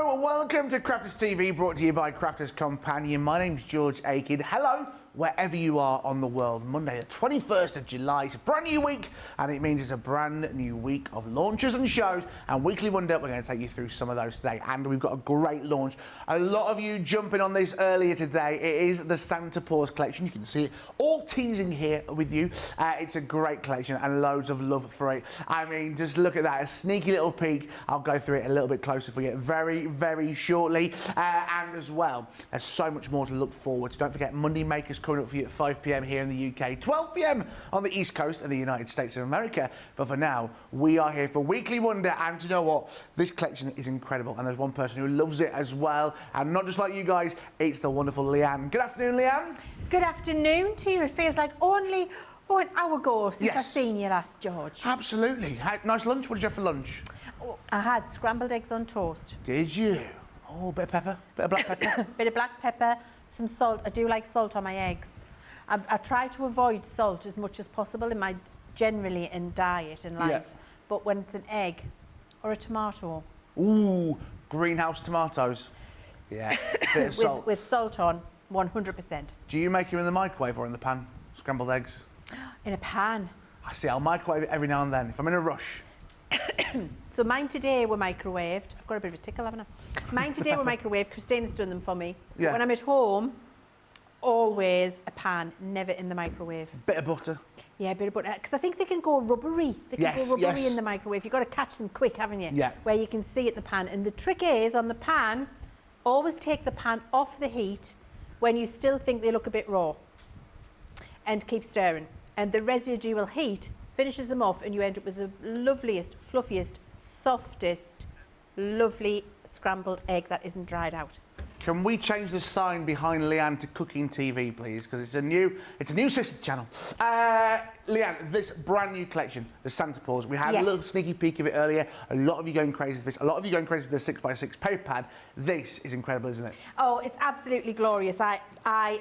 Hello, welcome to Crafters TV, brought to you by Crafters Companion. My name's George Aiken. Hello, wherever you are on the world. Monday, the 21st of July. It's a brand new week, and it means it's a brand new week of launches and shows. And Weekly Wonder, we're going to take you through some of those today. And we've got a great launch. A lot of you jumping on this earlier today. It is the Santa Paws collection. You can see it all teasing here with you. It's a great collection and loads of love for it. I mean, just look at that. A sneaky little peek. I'll go through it a little bit closer for you very, very shortly. And as well, there's so much more to look forward to. Don't forget, Monday Makers coming up for you at 5 p.m. here in the UK, 12 p.m. on the East Coast of the United States of America. But for now, we are here for Weekly Wonder, and you know what? This collection is incredible, and there's one person who loves it as well, and not just like you guys, it's the wonderful Leann. Good afternoon, Leann. Good afternoon to you. It feels like only an hour ago since I've seen you last, George. Absolutely. Nice lunch. What did you have for lunch? Oh, I had scrambled eggs on toast. Did you? Oh, bit of pepper, bit of black pepper. Bit of black pepper, some salt. I do like salt on my eggs. I try to avoid salt as much as possible generally in diet and life. But when it's an egg or a tomato. Ooh, greenhouse tomatoes. Yeah, bit of salt. With salt on, 100%. Do you make them in the microwave or in the pan? Scrambled eggs? In a pan. I see, I'll microwave it every now and then if I'm in a rush. So mine today were microwaved. I've got a bit of a tickle, haven't I? Mine today were microwaved. Christina's done them for me. Yeah. But when I'm at home, always a pan, never in the microwave. Bit of butter. Yeah, a bit of butter. Because I think they can go rubbery. They can go rubbery in the microwave. You've got to catch them quick, haven't you? Yeah. Where you can see it in the pan. And the trick is, on the pan, always take the pan off the heat when you still think they look a bit raw. And keep stirring. And the residual heat finishes them off, and you end up with the loveliest, fluffiest, softest, lovely scrambled egg that isn't dried out. Can we change the sign behind Leann to Cooking TV, please? Because it's a new sister channel. Leann, this brand new collection, the Santa Paws, we had a little sneaky peek of it earlier. A lot of you going crazy with this. A lot of you going crazy with the 6x6 paper pad. This is incredible, isn't it? Oh, it's absolutely glorious. I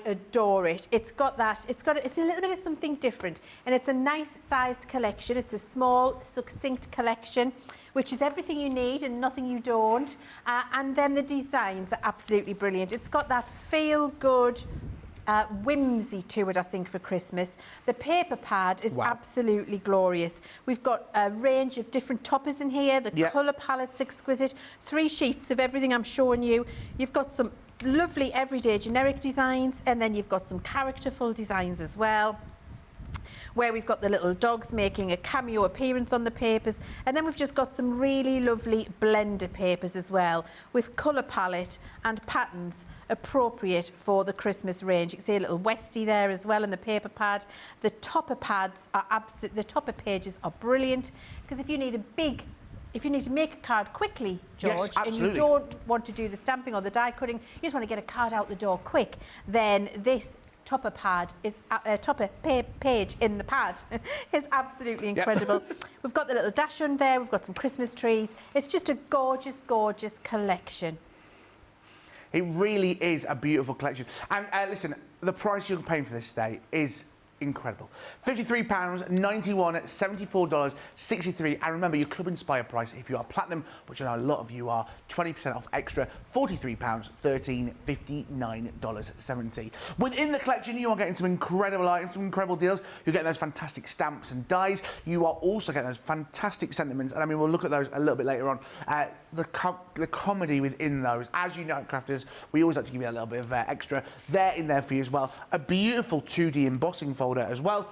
adore it. It's got it's a little bit of something different, and it's a nice sized collection. It's a small, succinct collection, which is everything you need and nothing you don't. And then the designs are absolutely brilliant. It's got that feel-good whimsy to it, I think, for Christmas. The paper pad is absolutely glorious. We've got a range of different toppers in here. The colour palette's exquisite. 3 sheets of everything I'm showing you. You've got some lovely everyday generic designs, and then you've got some characterful designs as well, where we've got the little dogs making a cameo appearance on the papers, and then we've just got some really lovely blender papers as well, with colour palette and patterns appropriate for the Christmas range. You can see a little Westie there as well in the paper pad. The topper pads are the topper pages are brilliant, because if you need to make a card quickly, George, and you don't want to do the stamping or the die cutting, you just want to get a card out the door quick, then this topper pad is page in the pad is absolutely incredible. We've got the little dash on there. We've got some Christmas trees. It's just a gorgeous, gorgeous collection. It really is a beautiful collection. And listen, the price you're paying for this today is incredible. £53.91, $74.63. And remember, your Club Inspire price, if you are platinum, which I know a lot of you are, 20% off extra, £43, $13.59.70. Within the collection, you are getting some incredible items, some incredible deals. You're getting those fantastic stamps and dies. You are also getting those fantastic sentiments, and I mean, we'll look at those a little bit later on. The comedy within those, as you know at Crafters, we always like to give you a little bit of extra. They're in there for you as well. A beautiful 2D embossing folder as well.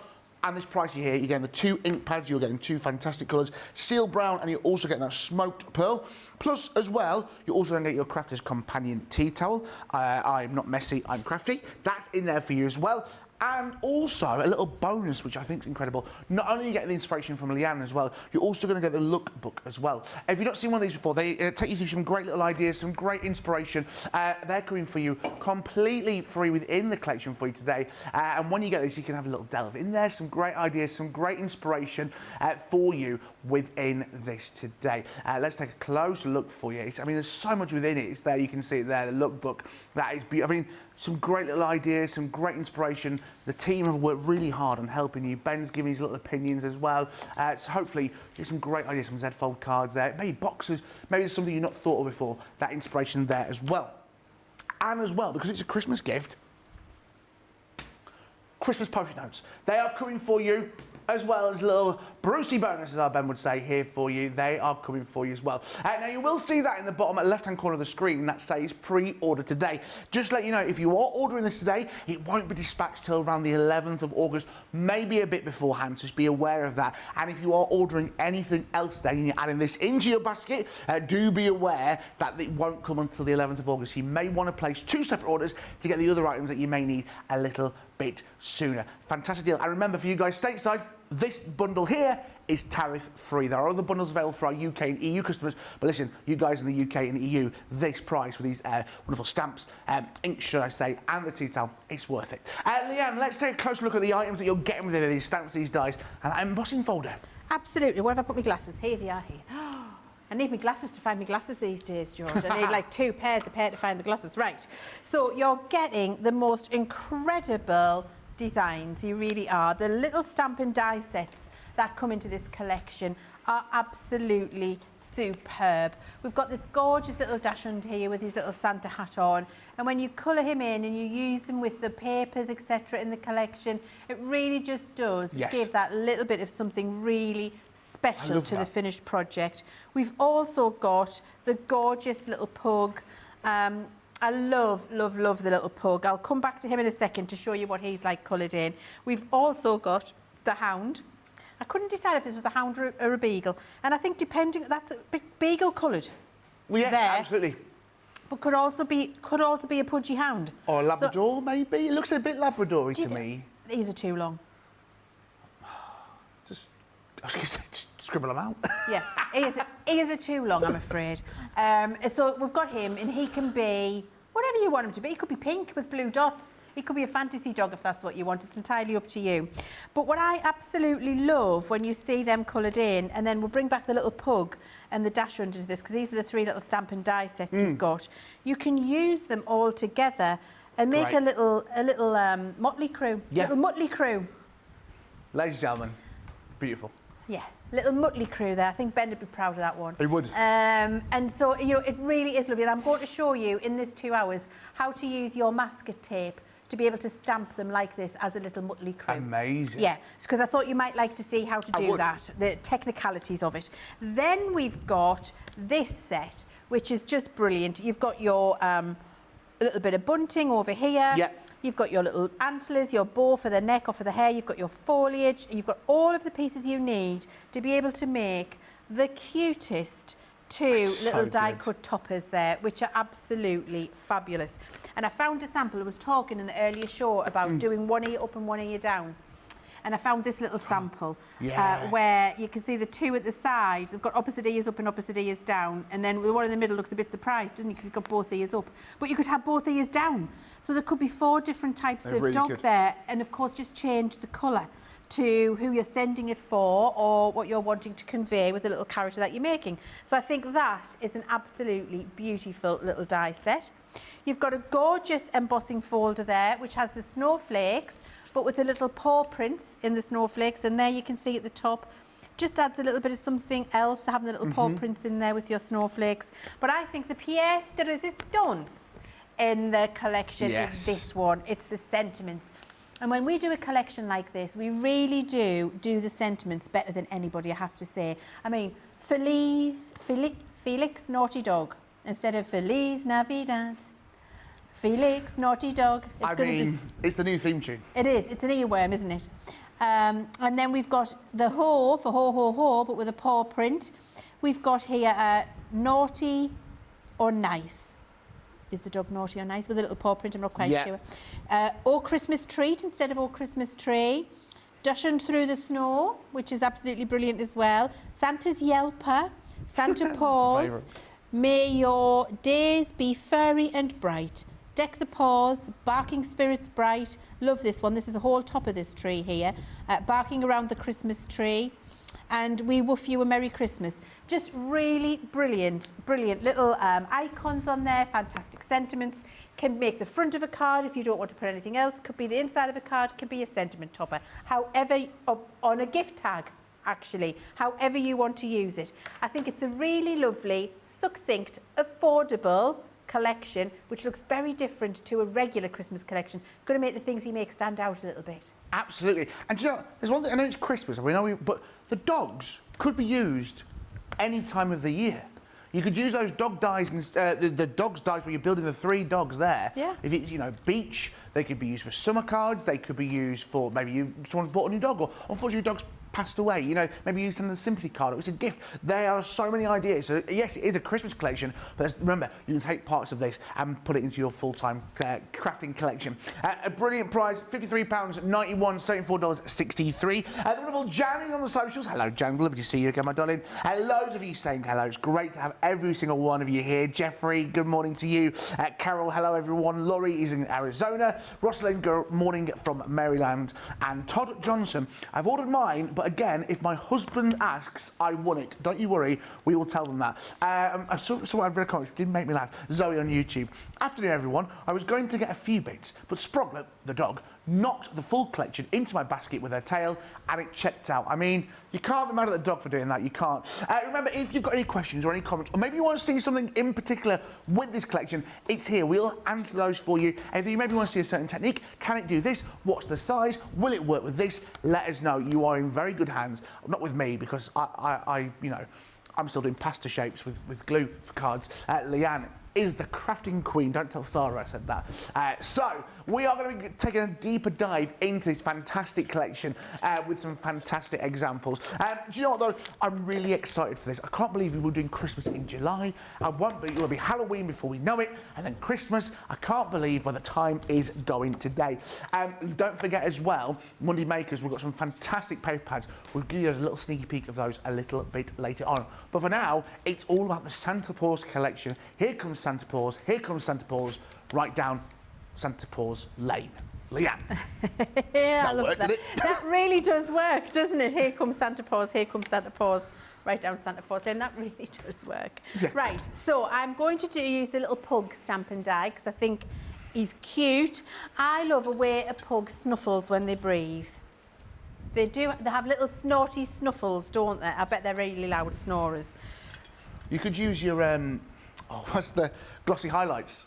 And this price here, you're getting the 2 ink pads, you're getting 2 fantastic colours, seal brown, and you're also getting that smoked pearl. Plus, as well, you're also going to get your Crafters Companion tea towel. I'm not messy, I'm crafty. That's in there for you as well. And also a little bonus, which I think is incredible. Not only are you getting the inspiration from Leann as well, you're also going to get the lookbook as well. If you've not seen one of these before, they take you through some great little ideas, some great inspiration. They're coming for you completely free within the collection for you today. And when you get this, you can have a little delve in there, some great ideas, some great inspiration for you within this today. Let's take a close look for you. I mean, there's so much within it. It's there, you can see it there, the lookbook. That is beautiful. I mean, some great little ideas, some great inspiration the team have worked really hard on helping you. Ben's giving his little opinions as well. So hopefully, get some great ideas from Z-fold cards there. Maybe boxes, maybe there's something you've not thought of before. That inspiration there as well. And as well, because it's a Christmas gift, Christmas post-it notes. They are coming for you, as well as little Brucey bonuses, our Ben would say, here for you. They are coming for you as well. Now, you will see that in the bottom left-hand corner of the screen that says pre-order today. Just to let you know, if you are ordering this today, it won't be dispatched till around the 11th of August, maybe a bit beforehand, so just be aware of that. And if you are ordering anything else today and you're adding this into your basket, do be aware that it won't come until the 11th of August. You may want to place 2 separate orders to get the other items that you may need a little bit sooner. Fantastic deal. And remember, for you guys stateside, this bundle here is tariff free. There are other bundles available for our UK and EU customers, but listen, you guys in the UK and the EU, this price with these wonderful stamps, ink should I say, and the tea towel, it's worth it. Leann, let's take a close look at the items that you're getting with these stamps, these dies, and that embossing folder. Absolutely. Where have I put my glasses? Here they are here. I need my glasses to find my glasses these days, George. I need like 2 pairs, a pair to find the glasses. Right. So you're getting the most incredible designs. You really are. The little stamp and die sets that come into this collection are absolutely superb. We've got this gorgeous little dachshund here with his little Santa hat on, and when you colour him in and you use them with the papers, etc. in the collection, it really just does give that little bit of something really special to the finished project. We've also got the gorgeous little pug. I love, love, love the little pug. I'll come back to him in a second to show you what he's like coloured in. We've also got the hound. I couldn't decide if this was a hound or a beagle, and I think depending, that's a beagle coloured. Well, yes, there, absolutely. But could also be a pudgy hound. Or a Labrador, maybe. It looks a bit Labrador-y to me. These are too long. I was going to say, just scribble them out. Yeah, ears are too long, I'm afraid. So we've got him, and he can be whatever you want him to be. He could be pink with blue dots. He could be a fantasy dog if that's what you want. It's entirely up to you. But what I absolutely love when you see them coloured in, and then we'll bring back the little pug and the dachshund into this, because these are the 3 little stamp and die sets you've got. You can use them all together and make a little motley crew. Yeah. Little motley crew. Ladies and gentlemen, beautiful. Yeah, little motley crew there. I think Ben would be proud of that one. He would. And so, you know, it really is lovely. And I'm going to show you in this 2 hours how to use your masket tape to be able to stamp them like this as a little motley crew. Amazing. Yeah, because I thought you might like to see how to do that, the technicalities of it. Then we've got this set, which is just brilliant. You've got your a little bit of bunting over here. Yeah. You've got your little antlers, your bow for the neck or for the hair. You've got your foliage. You've got all of the pieces you need to be able to make the cutest 2 little die-cut toppers there, which are absolutely fabulous. And I found a sample. I was talking in the earlier show about doing 1 ear up and 1 ear down. And I found this little sample where you can see the 2 at the side. They've got opposite ears up and opposite ears down. And then the one in the middle looks a bit surprised, doesn't he? Because he's got both ears up. But you could have both ears down. So there could be 4 different types of dog there. And of course, just change the colour to who you're sending it for or what you're wanting to convey with the little character that you're making. So I think that is an absolutely beautiful little die set. You've got a gorgeous embossing folder there, which has the snowflakes, but with the little paw prints in the snowflakes. And there you can see at the top, just adds a little bit of something else to have the little paw prints in there with your snowflakes. But I think the pièce de résistance in the collection is this one. It's the sentiments. And when we do a collection like this, we really do the sentiments better than anybody, I have to say. I mean, Felix, naughty dog, instead of Feliz Navidad. Felix, naughty dog. It's the new theme tune. It is. It's an earworm, isn't it? And then we've got the ho for ho, ho, ho, but with a paw print. We've got here naughty or nice. Is the dog naughty or nice? With a little paw print, I'm not quite sure. Oh Christmas treat instead of oh Christmas tree. Dachshund through the snow, which is absolutely brilliant as well. Santa's Yelper, Santa Paws. May your days be furry and bright. Deck the paws, barking spirits bright. Love this one. This is the whole top of this tree here. Barking around the Christmas tree. and we woof you a Merry Christmas. Just really brilliant little icons on there, fantastic sentiments. Can make the front of a card if you don't want to put anything else. Could be the inside of a card, could be a sentiment topper. However, on a gift tag, actually, however you want to use it. I think it's a really lovely, succinct, affordable collection, which looks very different to a regular Christmas collection. Going to make the things he makes stand out a little bit. Absolutely. And do you know, there's one thing, I know it's Christmas, but the dogs could be used any time of the year. You could use those dog dies, the dog's dies where you're building the 3 dogs there. Yeah. If it's, you know, beach, they could be used for summer cards, they could be used for maybe someone's bought a new dog, or unfortunately your dog's passed away, you know, maybe you send them a sympathy card, it was a gift. There are so many ideas. So yes, it is a Christmas collection, but remember, you can take parts of this and put it into your full-time crafting collection. A brilliant prize, £53.91, $74.63. The wonderful Jan is on the socials. Hello, Jan, lovely to see you again, my darling. Loads of you saying hello. It's great to have every single one of you here. Jeffrey, good morning to you. Carol, hello, everyone. Laurie is in Arizona. Rosalind, good morning from Maryland. And Todd Johnson, I've ordered mine, but again, if my husband asks, I want it. Don't you worry, we will tell them that. I saw I've read a comment, didn't make me laugh. Zoe on YouTube. Afternoon, everyone. I was going to get a few bits, but Sproglet, the dog, knocked the full collection into my basket with her tail, and it checked out. I mean, you can't be mad at the dog for doing that. You can't. Remember, if you've got any questions or any comments, or maybe you want to see something in particular with this collection, it's here. We'll answer those for you. And if you maybe want to see a certain technique, can it do this? What's the size? Will it work with this? Let us know. You are in very good hands. Not with me, because I you know, I'm still doing pasta shapes with glue for cards. Leann is the crafting queen. Don't tell Sarah I said that. So we are going to be taking a deeper dive into this fantastic collection with some fantastic examples. Do you know what though? I'm really excited for this. I can't believe we were doing Christmas in July. It will be Halloween before we know it, and then Christmas. I can't believe where the time is going today. Don't forget as well, Monday Makers, we've got some fantastic paper pads. We'll give you a little sneaky peek of those a little bit later on. But for now, it's all about the Santa Paws collection. Here comes Santa Paws, here comes Santa Paws, right down Santa Paws Lane. Leann. Yeah, I love worked, that. did it? That really does work, doesn't it? Here comes Santa Paws, right down Santa Paws Lane. That really does work. Yeah. Right, so I'm going to use the little pug stamp and die because I think he's cute. I love a way a pug snuffles when they breathe. They have little snorty snuffles, don't they? I bet they're really loud snorers. You could use your, what's the glossy highlights?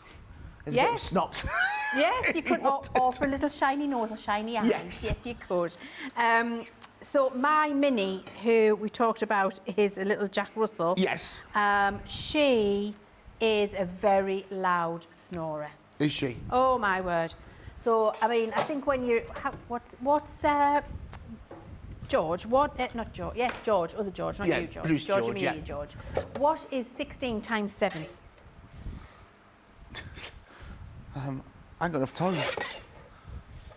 Is Yes. a bit of snot. Yes, you could, or for a little shiny nose or shiny eyes. Yes. Yes, you could. So my Minnie, who we talked about, is a little Jack Russell. Yes. She is a very loud snorer. Is she? Oh my word. So I mean, I think when you what's George? What? Not George. Yes, George. Other George, not you, George. Bruce George, Amelia, yeah. George. What is 16 times 7? I ain't got enough time.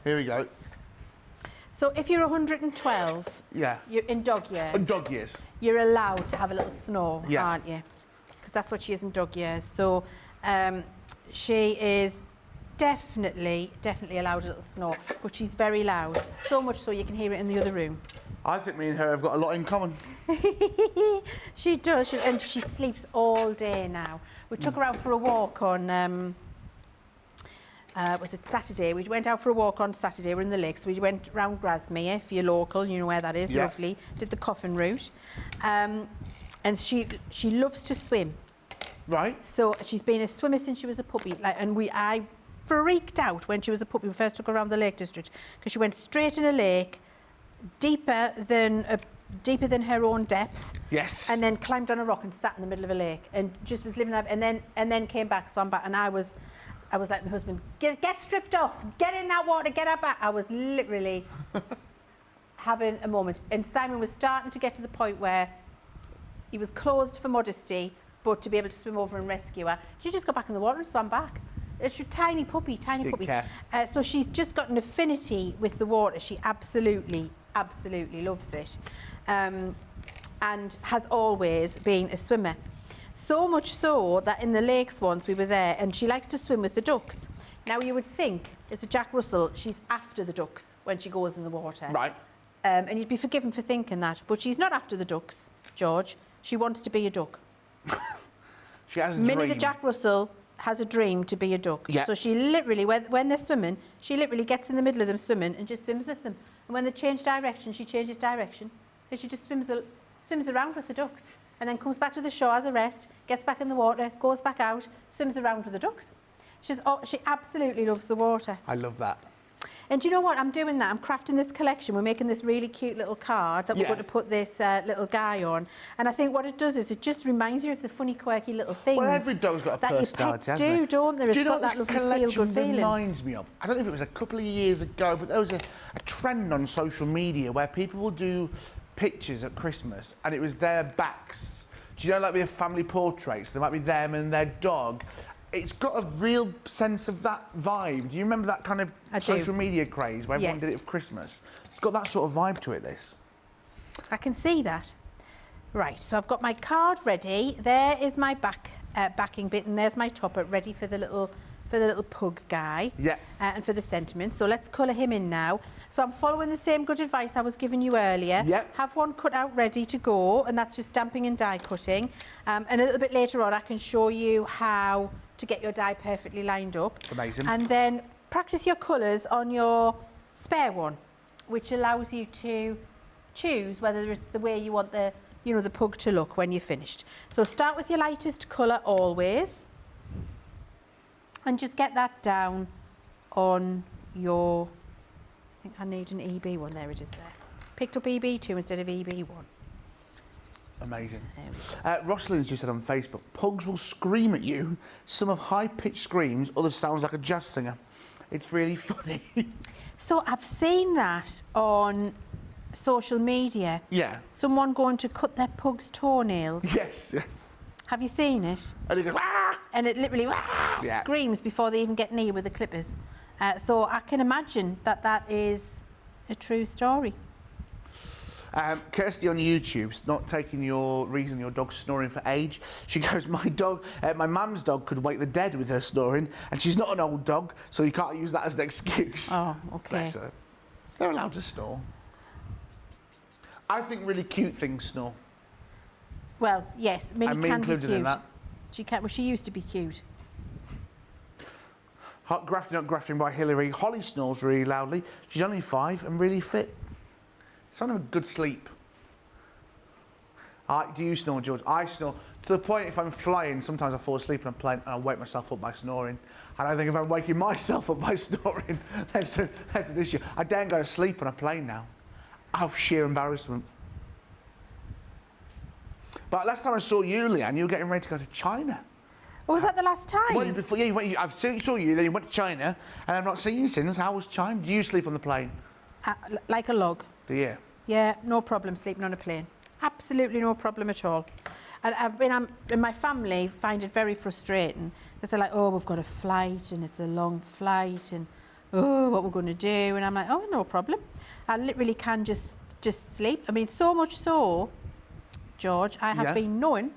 Here we go. So if you're 112, Yeah. you're in dog years. Dog years. You're allowed to have a little snore, Yeah. aren't you? Because that's what she is in dog years. So she is definitely allowed a little snore, but she's very loud. So much so you can hear it in the other room. I think me and her have got a lot in common. She does, and she sleeps all day now. We took her out for a walk on, was it Saturday? We went out for a walk on Saturday. We're in the lakes. We went round Grasmere, if you're local, you know where that is, yeah. Lovely. Did the coffin route. And she loves to swim. Right. So she's been a swimmer since she was a puppy. I freaked out when she was a puppy. We first took her around the Lake District because she went straight in a lake, deeper than her own depth. Yes. And then climbed on a rock and sat in the middle of a lake and just was living life. And then came back, swam back, and I was like my husband, get stripped off, get in that water, get her back. I was literally having a moment. And Simon was starting to get to the point where he was clothed for modesty, but to be able to swim over and rescue her, she just got back in the water and swam back. She's a tiny puppy. So she's just got an affinity with the water. She absolutely loves it, and has always been a swimmer. So much so that in the lakes once we were there, and she likes to swim with the ducks. Now you would think, as a Jack Russell, she's after the ducks when she goes in the water. Right. and you'd be forgiven for thinking that. But she's not after the ducks, George. She wants to be a duck. She has a Minnie dream. the Jack Russell has a dream to be a duck. Yeah. So she literally, when they're swimming, she literally gets in the middle of them swimming and just swims with them. And when they change direction, she changes direction. And she just swims around with the ducks. And then comes back to the shore, has a rest, gets back in the water, goes back out, swims around with the ducks. She absolutely loves the water. I love that. And do you know what? I'm doing that. I'm crafting this collection. We're making this really cute little card that we're going to put this little guy on. And I think what it does is it just reminds you of the funny, quirky little things. Well, every dog's got a personality, that your pets do, don't they? It's got that lovely feel-good feeling. Reminds me of? I don't know if it was a couple of years ago, but there was a trend on social media where people will do pictures at Christmas, and it was their backs. Do you know, like with family portraits? There might be them and their dog. It's got a real sense of that vibe. Do you remember that kind of social media craze where everyone did it for Christmas? It's got that sort of vibe to it, this. I can see that. Right, so I've got my card ready. There is my backing bit, and there's my topper ready for the little pug guy. Yeah. And for the sentiment. So let's colour him in now. So I'm following the same good advice I was giving you earlier. Yeah. Have one cut out ready to go, and that's just stamping and die cutting. And a little bit later on, I can show you how to get your die perfectly lined up. Amazing. And then practice your colours on your spare one, which allows you to choose whether it's the way you want the pug to look when you're finished. So start with your lightest colour always, and just get that down on your, I think I need an EB one, there it is there. Picked up EB2 instead of EB1. Amazing. There we go. Rosalind's just said on Facebook, pugs will scream at you. Some have high-pitched screams, others sounds like a jazz singer. It's really funny. So I've seen that on social media. Yeah. Someone going to cut their pug's toenails. Yes, yes. Have you seen it? And it goes, "Wah!" And it literally Yeah. screams before they even get near with the clippers. So I can imagine that is a true story. Kirsty on YouTube's not taking your reason your dog's snoring for age. She goes, my mum's dog could wake the dead with her snoring, and she's not an old dog, so you can't use that as an excuse. Oh, okay. Bless her. They're allowed to snore. I think really cute things snore. Well, yes, Minnie And me can be included cute. in that. She can. Well, she used to be cute. Hot grafting, not grafting by Hillary. Holly snores really loudly. She's only 5 and really fit. Sign of a good sleep. Do you snore, George? I snore. To the point, if I'm flying, sometimes I fall asleep on a plane and I wake myself up by snoring. And I think if I'm waking myself up by snoring, that's an issue. I daren't go to sleep on a plane now. Out of sheer embarrassment. But last time I saw you, Leann, you were getting ready to go to China. Oh, was that the last time? Well, before, I saw you, then you went to China, and I've not seen you since. How was China? Do you sleep on the plane? Like a log. Do you? Yeah, no problem sleeping on a plane. Absolutely no problem at all. And my family find it very frustrating because they're like, oh, we've got a flight and it's a long flight and oh, what we're going to do. And I'm like, oh, no problem. I literally can just sleep. I mean, so much so, George, I have been known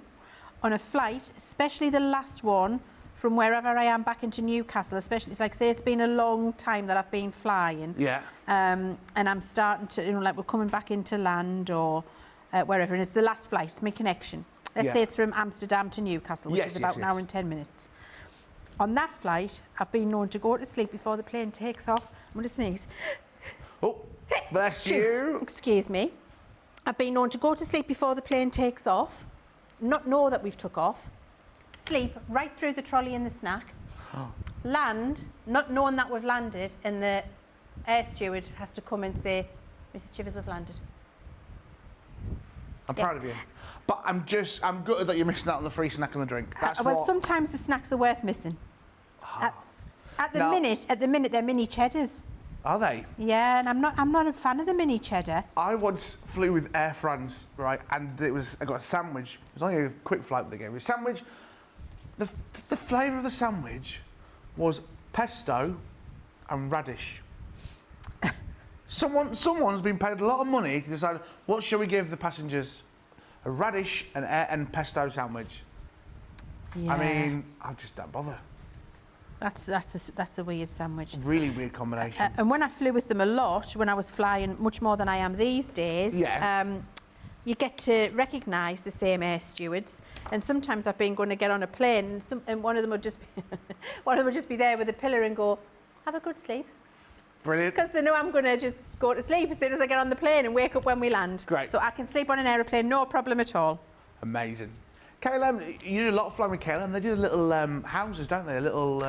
on a flight, especially the last one, from wherever I am back into Newcastle, especially, it's like, say it's been a long time that I've been flying. Yeah. And I'm starting to, like we're coming back into land or wherever, and it's the last flight, it's my connection. Let's say it's from Amsterdam to Newcastle, which is about an hour and 10 minutes. On that flight, I've been known to go to sleep before the plane takes off. I'm going to sneeze. Oh, bless you. Excuse me. I've been known to go to sleep before the plane takes off, not know that we've took off, sleep right through the trolley and the snack, land, not knowing that we've landed, and the air steward has to come and say, Mrs. Chivers, we've landed. I'm proud of you. But I'm gutted that you're missing out on the free snack and the drink. That's well, sometimes the snacks are worth missing. At the minute, they're mini cheddars. Are they? Yeah, and I'm not a fan of the mini cheddar. I once flew with Air France, right, and I got a sandwich. It was only a quick flight, but they gave me a sandwich. The flavour of the sandwich was pesto and radish. Someone's been paid a lot of money to decide what shall we give the passengers, a radish and pesto sandwich. Yeah. I mean, I just don't bother. That's a weird sandwich. Really weird combination. And when I flew with them a lot, when I was flying much more than I am these days, you get to recognise the same air stewards. And sometimes I've been going to get on a plane, and one of them would just be there with a pillow and go, "Have a good sleep." Brilliant. Because they know I'm going to just go to sleep as soon as I get on the plane and wake up when we land. Great. So I can sleep on an aeroplane, no problem at all. Amazing. KLM, you do a lot of flying with KLM. They do the little houses, don't they? A little...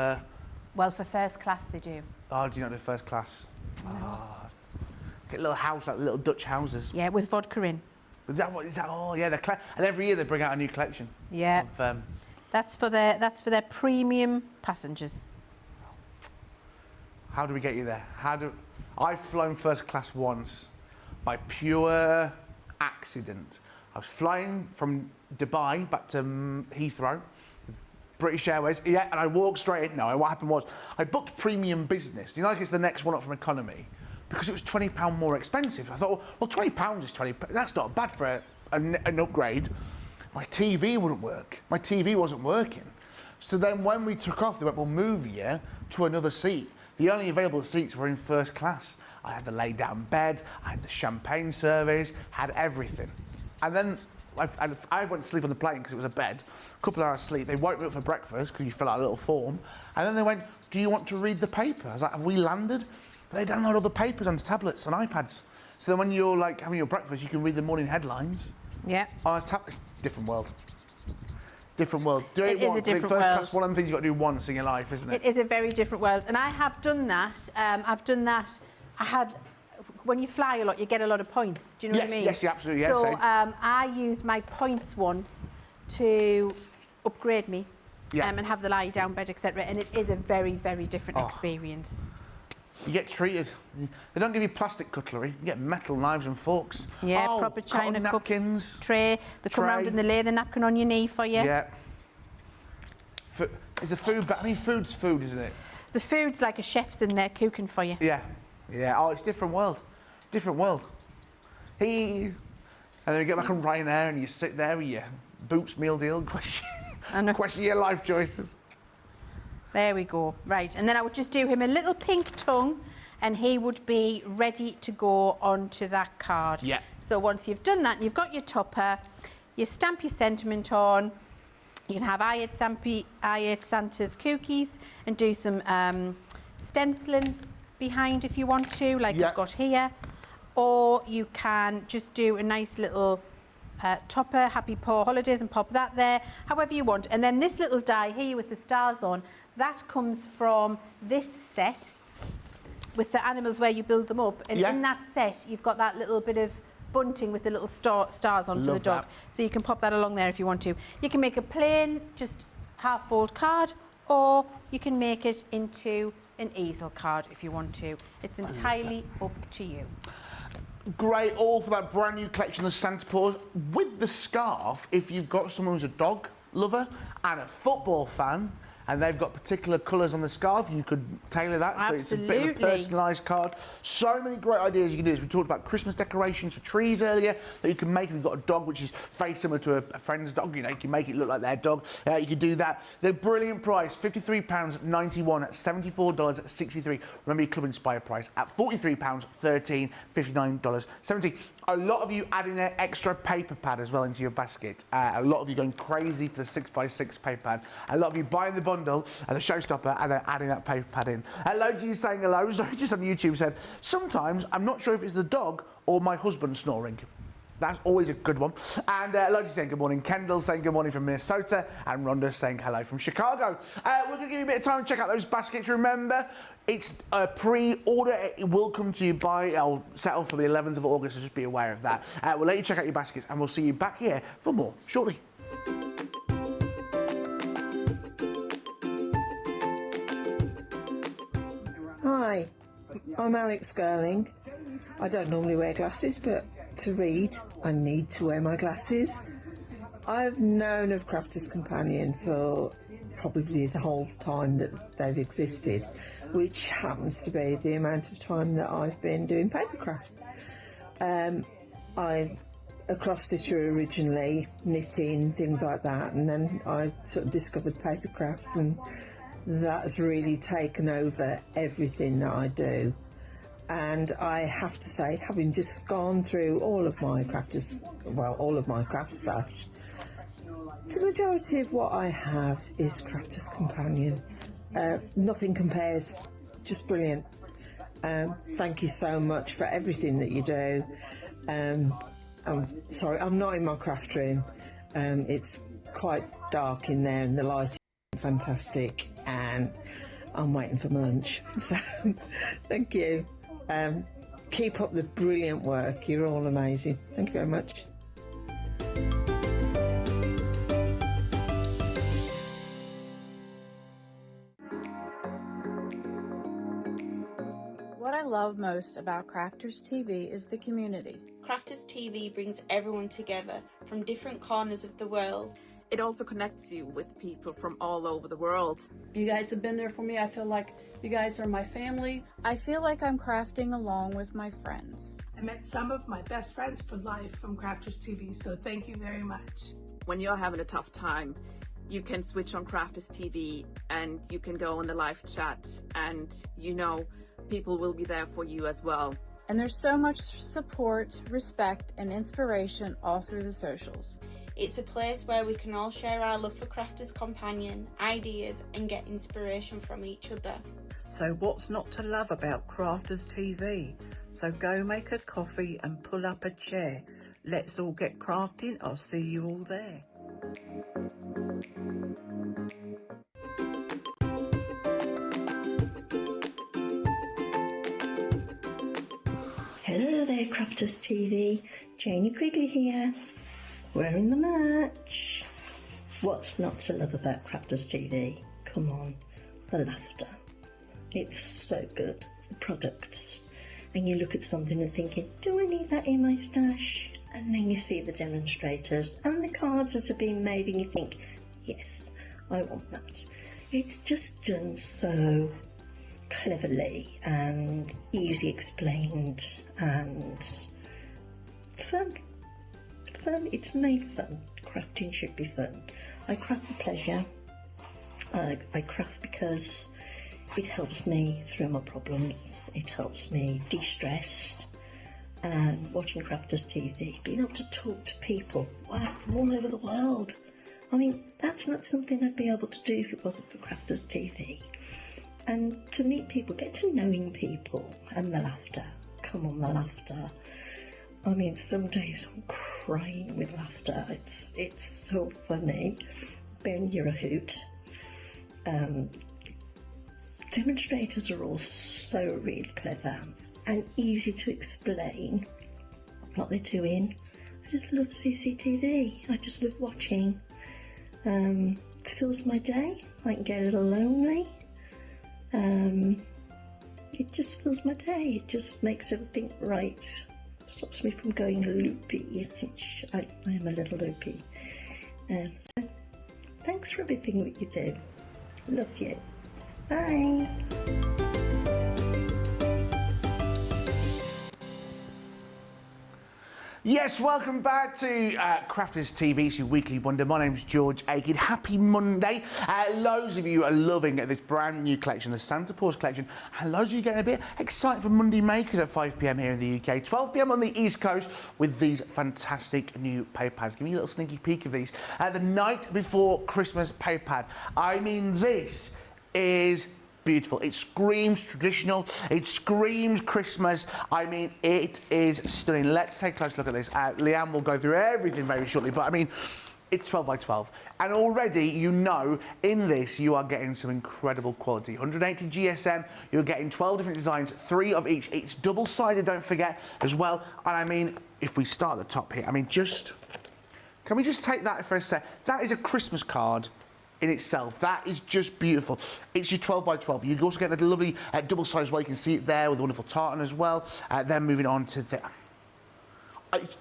Well, for first class they do. Oh, do you not do first class? No. Oh. Get a little house, like little Dutch houses. Yeah, with vodka in. Is that what is that? Oh, yeah. And every year they bring out a new collection. Yeah. Of, that's for their premium passengers. how do we get you there? I've flown first class once by pure accident. I was flying from Dubai back to Heathrow, British Airways. Yeah, and I walked straight in. No, what happened was I booked premium business. You know, like it's the next one up from economy, because it was £20 more expensive. I thought, well, £20 is £20. That's not bad for an upgrade. My TV wouldn't work. My TV wasn't working. So then when we took off, they went, we'll move you to another seat. The only available seats were in first class. I had the lay-down bed, I had the champagne service, had everything. And then I went to sleep on the plane because it was a bed. A couple of hours sleep. They woke me up for breakfast because you fill out a little form. And then they went, do you want to read the paper? I was like, have we landed? But they download all the papers onto tablets, on iPads. So then when you're like having your breakfast, you can read the morning headlines. Yeah. On a tablet. It's a different world. Different world. Do it is a different world. That's one of the things you've got to do once in your life, isn't it? It is a very different world. And I have done that. When you fly a lot, you get a lot of points. Do you know what I mean? Yes, absolutely. Yeah, so I used my points once to upgrade me and have the lie-down bed, etc. And it is a very, very different experience. You get treated. They don't give you plastic cutlery. You get metal knives and forks. Yeah, proper china cups, napkins. tray. They come round and they lay the napkin on your knee for you. Yeah. Is the food... I mean, food's food, isn't it? The food's like a chef's in there cooking for you. Yeah. Yeah. Oh, it's a different world. Different world. And then you get back on Ryanair and you sit there with your Boots meal deal, question your life choices. There we go. Right, and then I would just do him a little pink tongue and he would be ready to go onto that card. Yeah. So once you've done that and you've got your topper, you stamp your sentiment on. You can have I ate Santa's cookies and do some stenciling behind if you want to, like I've got here. Or you can just do a nice little topper, Happy Paw Holidays, and pop that there, however you want. And then this little die here with the stars on, that comes from this set with the animals where you build them up. And in that set, you've got that little bit of bunting with the little stars on for the dog. So you can pop that along there if you want to. You can make a plain, just half-fold card, or you can make it into an easel card if you want to. It's entirely up to you. Great, all for that brand new collection of Santa Paws with the scarf. If you've got someone who's a dog lover and a football fan, and they've got particular colours on the scarf, you could tailor that. Absolutely. So it's a bit of a personalised card. So many great ideas you can do this. We talked about Christmas decorations for trees earlier that you can make if you've got a dog which is very similar to a friend's dog. You know, you can make it look like their dog. You can do that. They're brilliant price, £53.91 at $74.63. Remember your Club Inspire price at £43, $13, $59.70. A lot of you adding an extra paper pad as well into your basket. A lot of you going crazy for the 6x6 paper pad. A lot of you buying the bundle and the showstopper and then adding that paper pad in. Loads of you saying hello. Zoe just on YouTube said, sometimes I'm not sure if it's the dog or my husband snoring. That's always a good one. And loads saying good morning. Kendall saying good morning from Minnesota. And Rhonda saying hello from Chicago. We're going to give you a bit of time to check out those baskets. Remember, it's a pre-order. It will come to you by, I'll settle for the 11th of August, so just be aware of that. We'll let you check out your baskets and we'll see you back here for more shortly. Hi, I'm Alex Girling. I don't normally wear glasses, but to read, I need to wear my glasses. I've known of Crafter's Companion for probably the whole time that they've existed, which happens to be the amount of time that I've been doing papercraft. I cross stitcher originally, knitting, things like that, and then I sort of discovered papercraft and That's really taken over everything that I do. And I have to say, having just gone through all of my craft stash, the majority of what I have is Crafter's Companion. Nothing compares, just brilliant. Thank you so much for everything that you do. I'm sorry, I'm not in my craft room. It's quite dark in there and the lighting is fantastic, and I'm waiting for my lunch. So, thank you. Keep up the brilliant work. You're all amazing. Thank you very much. What I love most about Crafters TV is the community. Crafters TV brings everyone together from different corners of the world. It also connects you with people from all over the world. You guys have been there for me. I feel like you guys are my family. I feel like I'm crafting along with my friends. I met some of my best friends for life from Crafters TV, so thank you very much. When you're having a tough time, you can switch on Crafters TV and you can go on the live chat, and you know people will be there for you as well. And there's so much support, respect, and inspiration all through the socials. It's a place where we can all share our love for Crafters Companion, ideas, and get inspiration from each other. So what's not to love about Crafters TV? So go make a coffee and pull up a chair. Let's all get crafting. I'll see you all there. Hello there, Crafters TV. Janie Quigley here. Wearing the merch. What's not to love about Crafters TV? Come on, the laughter. It's so good. The products. And you look at something and thinking, do I need that in my stash? And then you see the demonstrators and the cards that are being made and you think, yes, I want that. It's just done so cleverly and easy explained and fun. It's made fun. Crafting should be fun. I craft for pleasure. I craft because it helps me through my problems. It helps me de-stress. And watching Crafters TV, being able to talk to people, wow, from all over the world. I mean, that's not something I'd be able to do if it wasn't for Crafters TV. And to meet people, get to knowing people, and the laughter. Come on, the laughter. I mean, some days I'm crying with laughter. It's so funny. Ben, you're a hoot. Demonstrators are all so really clever and easy to explain what they're doing. I just love CCTV. I just love watching. It fills my day. I can get a little lonely. It just fills my day. It just makes everything right. Stops me from going loopy, which I am a little loopy. So thanks for everything that you do. Love you. Bye. Yes, welcome back to Crafters TV, it's your weekly wonder. My name's George Aiken. Happy Monday. Loads of you are loving this brand new collection, the Santa Paws collection, and loads of you getting a bit excited for Monday Makers at 5 p.m. here in the UK, 12 p.m. on the East Coast with these fantastic new paper pads. Give me a little sneaky peek of these. The night before Christmas paper pad. I mean, this is beautiful. It screams traditional. It screams Christmas. I mean, it is stunning. Let's take a close look at this. Leann will go through everything very shortly, but I mean, it's 12 by 12. And already, you know, in this, you are getting some incredible quality. 180 GSM, you're getting 12 different designs, 3 of each. It's double-sided, don't forget, as well. And I mean, if we start at the top here, I mean, can we just take that for a sec? That is a Christmas card in itself. That is just beautiful. It's your 12 by 12. You also get the lovely double size where you can see it there with the wonderful tartan as well. Then moving on to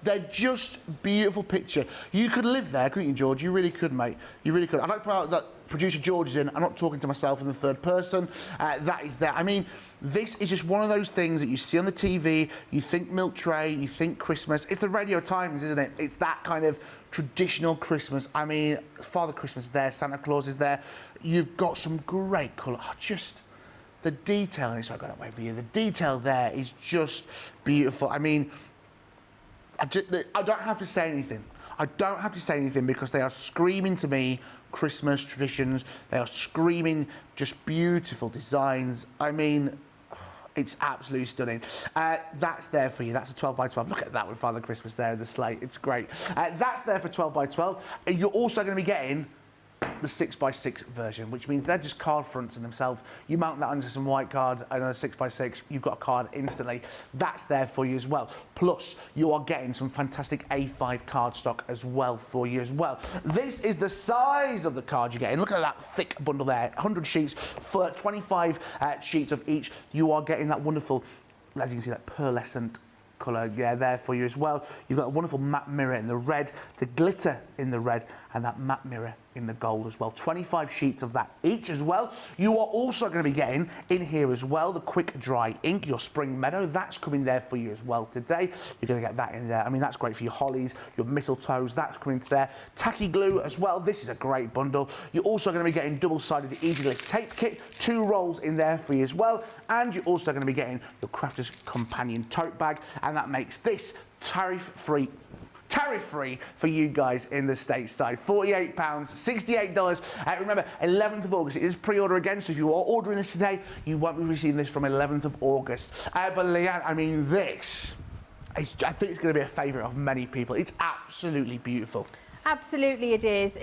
they're just beautiful picture. You could live there, couldn't you, George? You really could, mate. You really could. I'd like to point out that producer George is in. I'm not talking to myself in the third person. That is there. I mean, this is just one of those things that you see on the TV, you think milk tray, you think Christmas. It's the Radio Times, isn't it? It's that kind of traditional Christmas. I mean, Father Christmas is there, Santa Claus is there. You've got some great colour. Just the detail, and it's not going that way for you. The detail there is just beautiful. I mean, I don't have to say anything. I don't have to say anything because they are screaming to me Christmas traditions. They are screaming just beautiful designs. I mean, it's absolutely stunning. That's there for you. That's a 12 by 12. Look at that with Father Christmas there in the slate. It's great. That's there for 12 by 12. You're also going to be getting the 6x6 version, which means they're just card fronts in themselves. You mount that onto some white card and a 6x6, you've got a card instantly. That's there for you as well. Plus, you are getting some fantastic A5 cardstock as well for you as well. This is the size of the card you're getting. Look at that thick bundle there. 100 sheets for 25 sheets of each. You are getting that wonderful, as you can see, that pearlescent colour, yeah, there for you as well. You've got a wonderful matte mirror in the red, the glitter in the red, and that matte mirror in the gold as well. 25 sheets of that each as well. You are also going to be getting in here as well the quick dry ink, your spring meadow. That's coming there for you as well today. You're going to get that in there. I mean, that's great for your hollies, your mistletoes. That's coming there. Tacky glue as well. This is a great bundle. You're also going to be getting double-sided Easy Lift tape kit. 2 rolls in there for you as well. And you're also going to be getting your Crafter's Companion tote bag. And that makes this tariff-free for you guys in the stateside. £48, $68. Remember, 11th of August, it is pre-order again, so if you are ordering this today, you won't be receiving this from 11th of August. But Leann, I mean, this, I think it's going to be a favourite of many people. It's absolutely beautiful. Absolutely it is.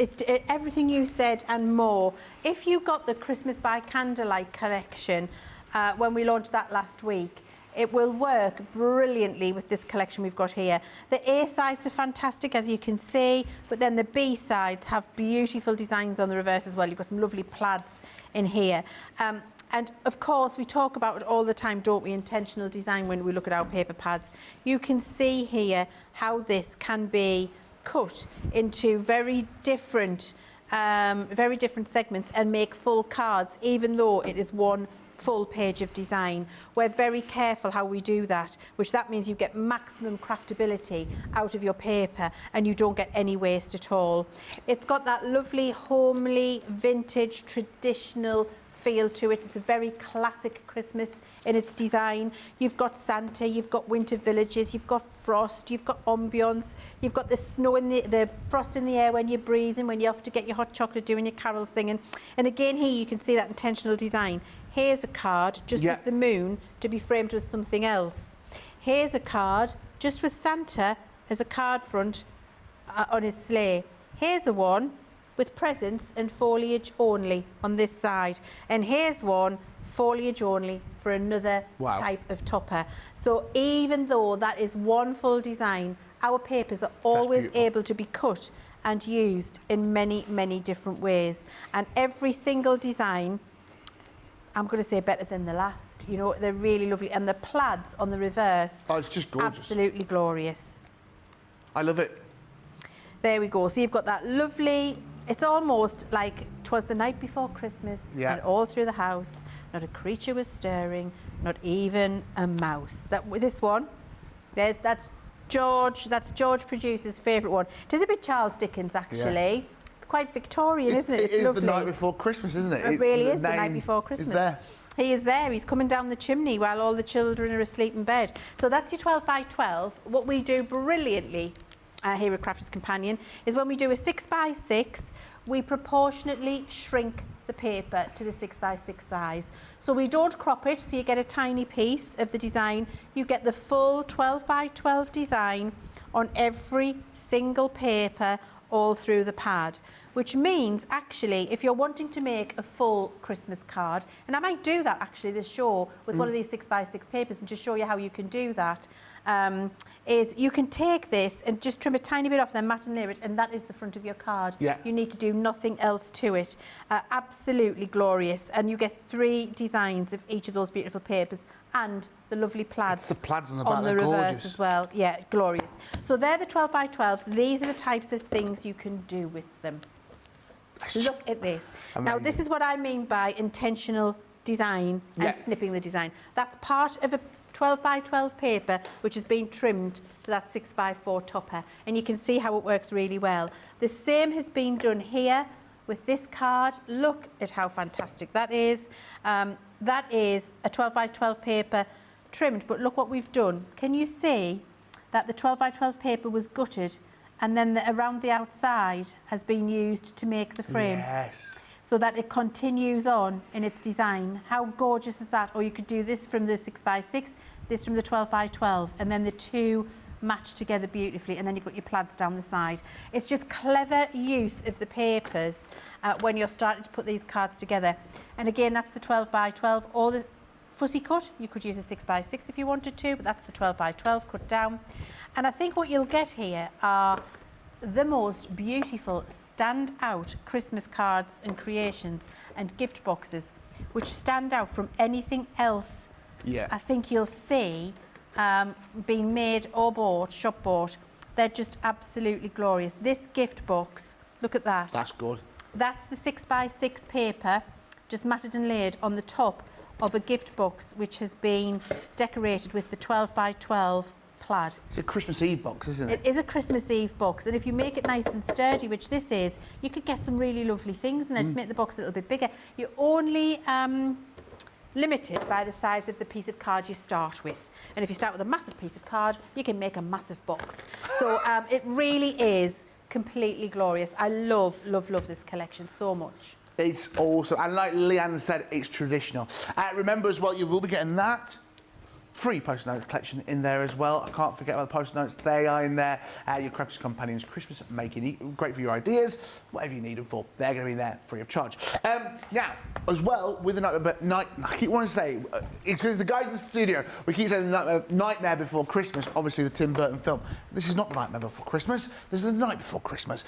Everything you said and more. If you got the Christmas by Candlelight collection, when we launched that last week, it will work brilliantly with this collection we've got here. The A sides are fantastic, as you can see, but then the B sides have beautiful designs on the reverse as well. You've got some lovely plaids in here. And of course, we talk about it all the time, don't we? Intentional design when we look at our paper pads. You can see here how this can be cut into very different segments and make full cards, even though it is one full page of design. We're very careful how we do that, which that means you get maximum craftability out of your paper and you don't get any waste at all. It's got that lovely homely, vintage, traditional feel to it. It's a very classic Christmas in its design. You've got Santa, you've got winter villages, you've got frost, you've got ambience, you've got the snow in the frost in the air when you're breathing, when you have to get your hot chocolate doing your carol singing. And again here you can see that intentional design. Here's a card just with the moon to be framed with something else. Here's a card just with Santa as a card front on his sleigh. Here's a one with presents and foliage only on this side. And here's one, foliage only, for another type of topper. So even though that is one full design, our papers are always able to be cut and used in many, many different ways. And every single design, I'm going to say better than the last. You know, they're really lovely. And the plaids on the reverse. Oh, it's just gorgeous. Absolutely glorious. I love it. There we go. So you've got that lovely, it's almost like 'twas the night before Christmas. And all through the house, not a creature was stirring, not even a mouse. This one, that's George producer's favourite one. It is a bit Charles Dickens, actually. Yeah. Quite Victorian, isn't it? It's lovely. lovely. The night before Christmas, isn't it? It really is the night before Christmas. Is there. He is there. He's coming down the chimney while all the children are asleep in bed. So that's your 12 by 12. What we do brilliantly here at Crafter's Companion is when we do a 6 by 6, we proportionately shrink the paper to the 6 by 6 size. So we don't crop it, so you get a tiny piece of the design. You get the full 12 by 12 design on every single paper all through the pad, which means actually if you're wanting to make a full Christmas card, and I might do that actually this show with one of these 6 by 6 papers and just show you how you can do that, is you can take this and just trim a tiny bit off, then mat and layer it, and that is the front of your card. You need to do nothing else to it. Absolutely glorious. And you get 3 designs of each of those beautiful papers and the lovely plaids. It's the plaids on the back, the reverse gorgeous as well. Yeah, glorious. So they're the 12 by 12s. These are the types of things you can do with them. Look at this. Now, Amazing. this is what I mean by intentional design and Yeah. snipping the design. That's part of a 12 by 12 paper which has been trimmed to that 6 by 4 topper, and you can see how it works really well. The same has been done here with this card. Look at how fantastic that is. That is a 12 by 12 paper trimmed, but look what we've done. Can you see that the 12 by 12 paper was gutted and then around the outside has been used to make the frame? Yes. So that it continues on in its design. How gorgeous is that? Or you could do this from the 6 by 6, this from the 12 by 12, and then the two match together beautifully, and then you've got your plaids down the side. It's just clever use of the papers when you're starting to put these cards together. And again, that's the 12 by 12, or the fussy cut. You could use a 6 by 6 if you wanted to, but that's the 12 by 12 cut down. And I think what you'll get here are the most beautiful stand-out Christmas cards and creations and gift boxes, which stand out from anything else. Yeah. I think you'll see being made or bought, shop bought. They're just absolutely glorious. This gift box, look at that. That's good. That's the 6 by 6 paper, just matted and laid on the top of a gift box, which has been decorated with the 12 by 12 plaid. It's a Christmas Eve box, isn't it? It is a Christmas Eve box, and if you make it nice and sturdy, which this is, you could get some really lovely things in there. Just make the box a little bit bigger. You're only limited by the size of the piece of card you start with. And if you start with a massive piece of card, you can make a massive box. So it really is completely glorious. I love, love, love this collection so much. It's awesome. And like Leann said, it's traditional. Remember as well, you will be getting that free post note collection in there as well. I can't forget about the post notes. They are in there. Your Crafty Companions Christmas making, great for your ideas, whatever you need them for. They're going to be there free of charge. Now, as well, with the night, I keep wanting to say, it's because the guys in the studio, we keep saying the Nightmare Before Christmas, obviously the Tim Burton film. This is not the Nightmare Before Christmas. This is the Night Before Christmas.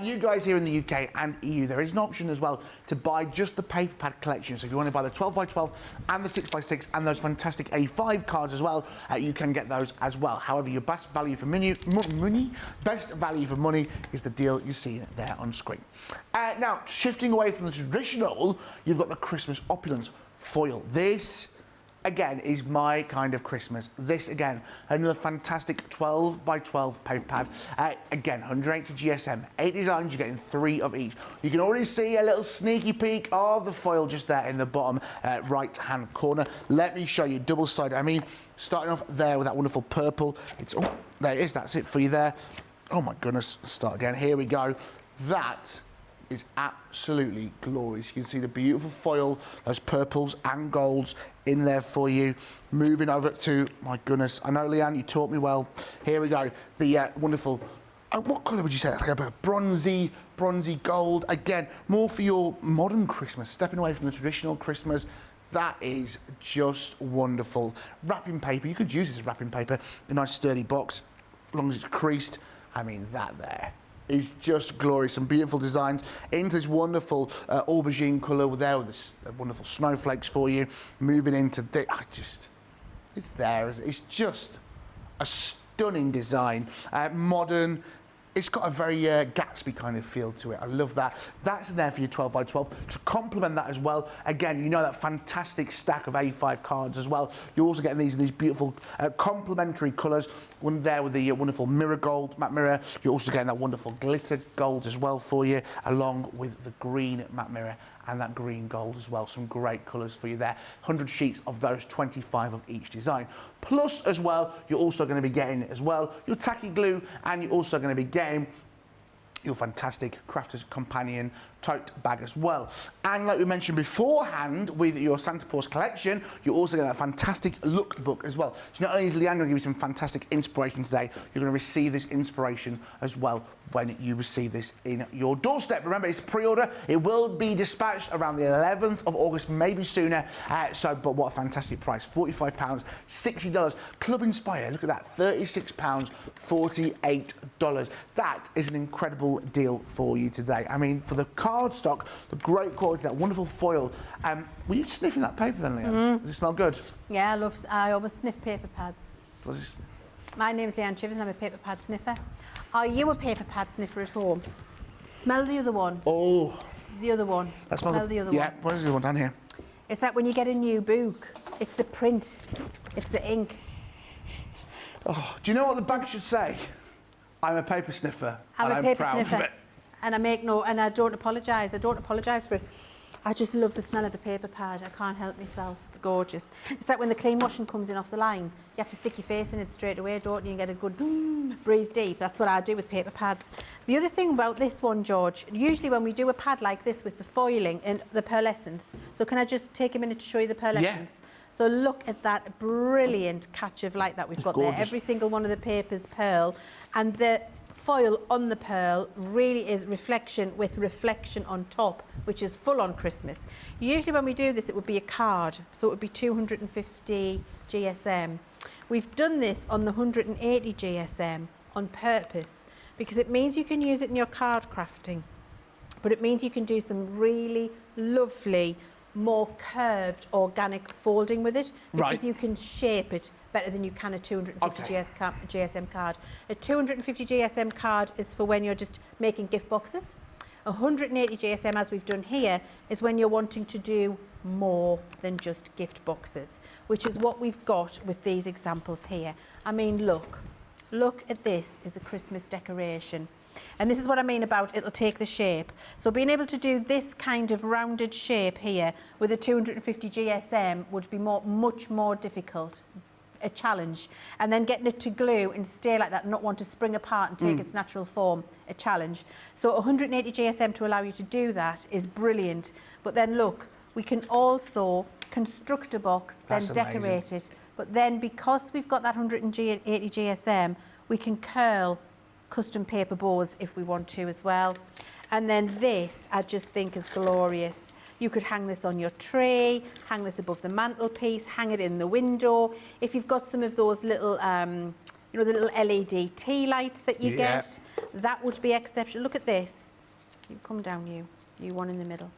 You guys here in the UK and EU, there is an option as well to buy just the paper pad collection. So if you want to buy the 12 by 12 and the 6 by 6 and those fantastic A5 cards as well, you can get those as well. However, your best value for money is the deal you see there on screen. Now, shifting away from the traditional, you've got the Christmas opulence foil. This, again, is my kind of Christmas. This, again, another fantastic 12 by 12 paper pad. Again, 180 GSM, 8 designs, you're getting 3 of each. You can already see a little sneaky peek of the foil just there in the bottom right-hand corner. Let me show you double-sided. I mean, starting off there with that wonderful purple. Oh, there it is, that's it for you there. Oh my goodness, start again, here we go. That is absolutely glorious. You can see the beautiful foil, those purples and golds in there for you. Moving over to, my goodness, I know, Leann, you taught me well. Here we go, the wonderful, what colour would you say? Like a bronzy gold. Again, more for your modern Christmas, stepping away from the traditional Christmas. That is just wonderful. Wrapping paper, you could use this as wrapping paper, a nice sturdy box, as long as it's creased. I mean, that there is just glorious. Some beautiful designs into this wonderful aubergine colour there with this wonderful snowflakes for you. Moving into this, it's there. It's just a stunning design, modern. It's got a very Gatsby kind of feel to it. I love that. That's there for your 12 by 12. To complement that as well, again, you know that fantastic stack of A5 cards as well. You're also getting these beautiful complementary colours. One there with the wonderful mirror gold, matte mirror. You're also getting that wonderful glitter gold as well for you, along with the green matte mirror and that green gold as well. Some great colours for you there. 100 sheets of those, 25 of each design. Plus, as well, you're also going to be getting as well your tacky glue, and you're also going to be getting your fantastic Crafter's Companion tote bag as well. And like we mentioned beforehand, with your Santa Paws collection, you also get that fantastic lookbook as well. So not only is Leann going to give you some fantastic inspiration today, you're going to receive this inspiration as well when you receive this in your doorstep. Remember, it's a pre-order. It will be dispatched around the 11th of August, maybe sooner. But what a fantastic price. £45, $60. Club Inspire, look at that, £36, $48. That is an incredible deal for you today. I mean, for the cardstock, the great quality, that wonderful foil. Were you sniffing that paper then, Leann? Does it smell good? Yeah, I always sniff paper pads. Does it? My name's Leann Chivers and I'm a paper pad sniffer. Are you a paper pad sniffer at home? Smell the other one. Oh, The other one. that smells. Smell the other yeah, one. where's the other one down here? It's like when you get a new book. It's the print. It's the ink. Oh, do you know what the bag should say? I'm a paper sniffer. I'm and a paper proud of sniffer. it. And I don't apologise. I don't apologise for it. I just love the smell of the paper pad. I can't help myself. It's gorgeous. It's like when the clean washing comes in off the line. You have to stick your face in it straight away, don't you? And get a good breathe deep. That's what I do with paper pads. The other thing about this one, George, usually when we do a pad like this with the foiling and the pearlescence. So can I just take a minute to show you the pearlescence? Yeah. So look at that brilliant catch of light that we've got gorgeous. there. Every single one of the papers pearl. And the foil on the pearl really is reflection with reflection on top, which is full on Christmas. Usually when we do this, it would be a card, so it would be 250 GSM. We've done this on the 180 GSM on purpose because it means you can use it in your card crafting, but it means you can do some really lovely, more curved organic folding with it because Right. you can shape it better than you can a 250 Okay. GSM card. A 250 GSM card is for when you're just making gift boxes. 180 GSM, as we've done here, is when you're wanting to do more than just gift boxes, which is what we've got with these examples here. I mean, look at this as a Christmas decoration. And this is what I mean about it'll take the shape. So being able to do this kind of rounded shape here with a 250 GSM would be much more difficult, a challenge. And then getting it to glue and stay like that, not want to spring apart and take its natural form, a challenge. So 180 GSM to allow you to do that is brilliant. But then look, we can also construct a box, then That's decorate it. But then because we've got that 180 GSM, we can curl custom paper bows if we want to as well. And then this, I just think is glorious. You could hang this on your tray, hang this above the mantelpiece, hang it in the window. If you've got some of those little, you know, the little LED tea lights that you get, that would be exceptional. Look at this. You come down, you one in the middle.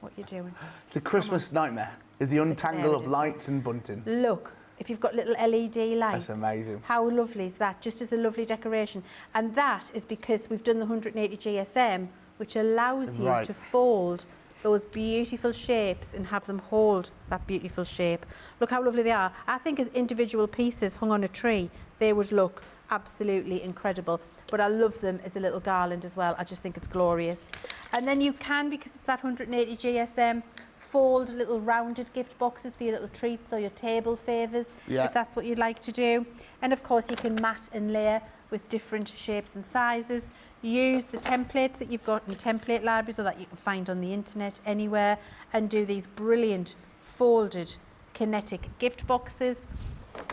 What you doing? The Christmas nightmare is the untangle There of it is. lights and bunting. Look, if you've got little LED lights. That's amazing. How lovely is that? Just as a lovely decoration. And that is because we've done the 180 GSM, which allows you Right. to fold those beautiful shapes and have them hold that beautiful shape. Look how lovely they are. I think as individual pieces hung on a tree, they would look absolutely incredible. But I love them as a little garland as well. I just think it's glorious. And then you can, because it's that 180 GSM, fold little rounded gift boxes for your little treats or your table favours, if that's what you'd like to do. And of course you can mat and layer with different shapes and sizes. Use the templates that you've got in template libraries or that you can find on the internet anywhere and do these brilliant folded kinetic gift boxes.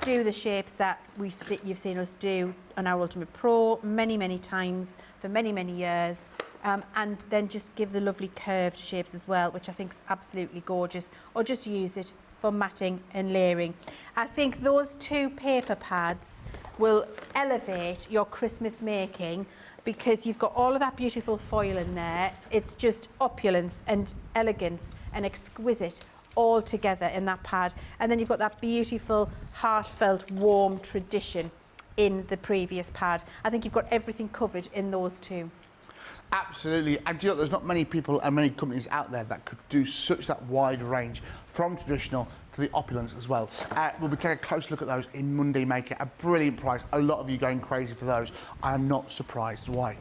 Do the shapes that you've seen us do on our Ultimate Pro many times for many years. And then just give the lovely curved shapes as well, which I think is absolutely gorgeous, or just use it for matting and layering. I think those two paper pads will elevate your Christmas making because you've got all of that beautiful foil in there. It's just opulence and elegance and exquisite all together in that pad. And then you've got that beautiful, heartfelt, warm tradition in the previous pad. I think you've got everything covered in those two. Absolutely, and do you know, there's not many people and many companies out there that could do such that wide range from traditional to the opulence as well. We'll be taking a close look at those in Monday Maker, a brilliant price. A lot of you going crazy for those. I am not surprised why.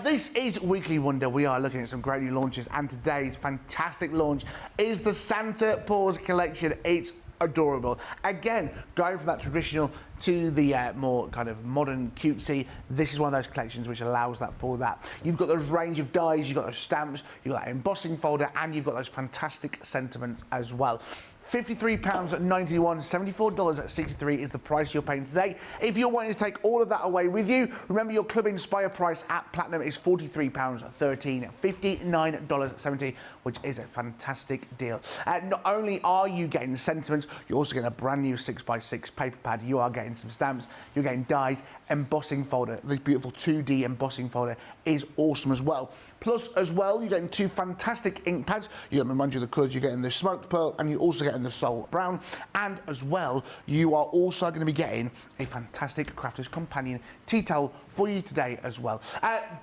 This is Weekly Wonder. We are looking at some great new launches, and today's fantastic launch is the Santa Paws collection. It's adorable. Again, going from that traditional to the more kind of modern cutesy, this is one of those collections which allows that for that. You've got those range of dies, you've got those stamps, you've got that embossing folder, and you've got those fantastic sentiments as well. £53.91, $74.63 is the price you're paying today. If you're wanting to take all of that away with you, remember your Club Inspire price at Platinum is £43.13, $59.70, which is a fantastic deal. Not only are you getting the sentiments, you're also getting a brand new 6x6 paper pad. You are getting getting some stamps, you're getting dies, embossing folder. This beautiful 2D embossing folder is awesome as well. Plus, as well, you're getting 2 fantastic ink pads. You remind you of the colours. You're getting the smoked pearl and you're also getting the soul brown. And as well, you are also going to be getting a fantastic Crafter's Companion tea towel for you today as well.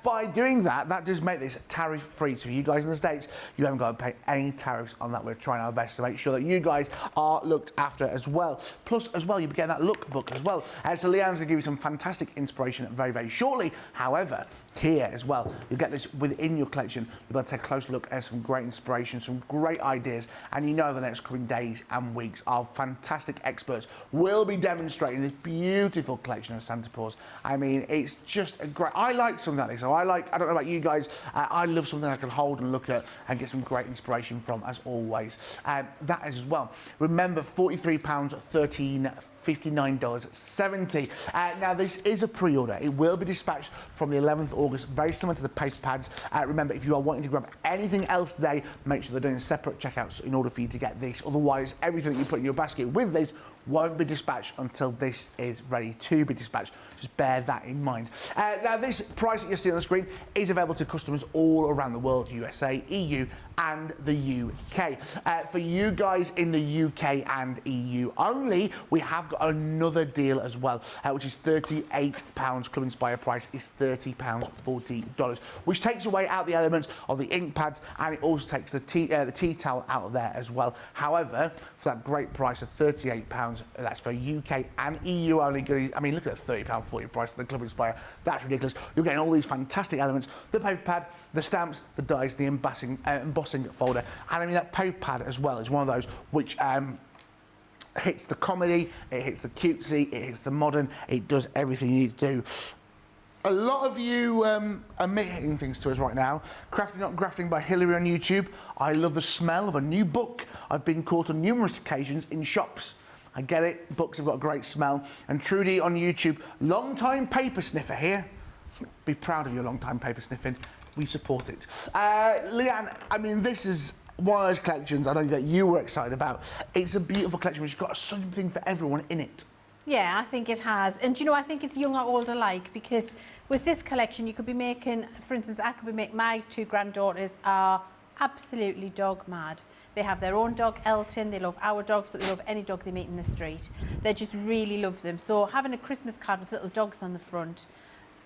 By doing that, that does make this tariff-free. So you guys in the States, you haven't got to pay any tariffs on that. We're trying our best to make sure that you guys are looked after as well. Plus, as well, you'll be getting that lookbook as well. So Leann's going to give you some fantastic inspiration very, very shortly. However, here as well, you'll get this within your collection. You'll be able to take a close look at some great inspiration, some great ideas, and you know the next coming days and weeks, our fantastic experts will be demonstrating this beautiful collection of Santa Paws. I mean, it's just a great, I like something like this. So I don't know about you guys, I love something I can hold and look at and get some great inspiration from, as always. That is as well. Remember, £43, $13. $59.70. Now, this is a pre-order. It will be dispatched from the 11th of August, very similar to the paper pads. Remember, if you are wanting to grab anything else today, make sure they're doing separate checkouts in order for you to get this. Otherwise, everything that you put in your basket with this won't be dispatched until this is ready to be dispatched. Just bear that in mind. Now, this price that you're seeing on the screen is available to customers all around the world, USA, EU, and the UK. For you guys in the UK and EU only, we have got another deal as well, which is £38. Club Inspire price is £30, $40, which takes away out the elements of the ink pads, and it also takes the tea towel out of there as well. However, for that great price of £38, that's for UK and EU only. I mean, look at the £30, £40 price of the Club Inspire. That's ridiculous. You're getting all these fantastic elements: the paper pad, the stamps, the dies, the embossing folder, and I mean that paper pad as well is one of those which hits the comedy, it hits the cutesy, it hits the modern, it does everything you need to do. A lot of you are hitting things to us right now. Crafty Not Grafting by Hillary on YouTube. I love the smell of a new book. I've been caught on numerous occasions in shops. I get it, books have got a great smell. And Trudy on YouTube, long-time paper sniffer here. Be proud of your long-time paper sniffing. We support it. Leann, I mean, this is one of those collections I know that you were excited about. It's a beautiful collection which has got something for everyone in it. Yeah, I think it has. And you know, I think it's young or old alike, because with this collection you could be making, for instance, I could be making, my 2 granddaughters are absolutely dog mad. They have their own dog, Elton. They love our dogs, but they love any dog they meet in the street. They just really love them. So having a Christmas card with little dogs on the front,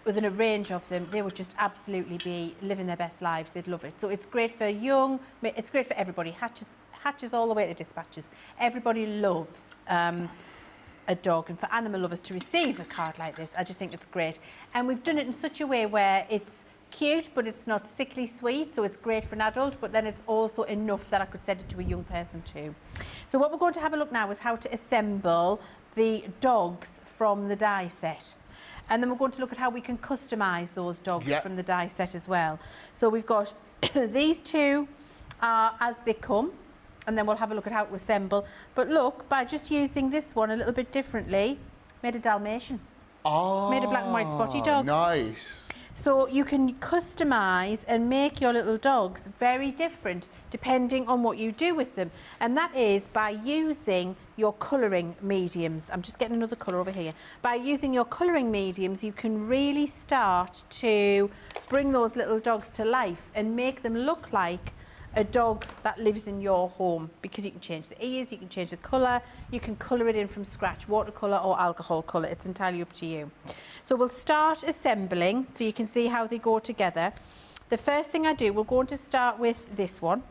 within a range of them, they would just absolutely be living their best lives. They'd love it. So it's great for young, it's great for everybody. Hatches all the way to dispatches. Everybody loves a dog, and for animal lovers to receive a card like this, I just think it's great. And we've done it in such a way where it's cute, but it's not sickly sweet, so it's great for an adult, but then it's also enough that I could send it to a young person too. So what we're going to have a look now is how to assemble the dogs from the die set. And then we're going to look at how we can customise those dogs from the die set as well. So we've got these 2 as they come, and then we'll have a look at how to assemble. But look, by just using this one a little bit differently, made a Dalmatian. Oh, made a black and white spotty dog. Nice. So you can customise and make your little dogs very different depending on what you do with them. And that is by using your colouring mediums. I'm just getting another colour over here. By using your colouring mediums, you can really start to bring those little dogs to life and make them look like a dog that lives in your home, because you can change the ears, you can change the colour, you can colour it in from scratch, watercolour or alcohol colour, it's entirely up to you. So we'll start assembling so you can see how they go together. The first thing I do, we're going to start with this one.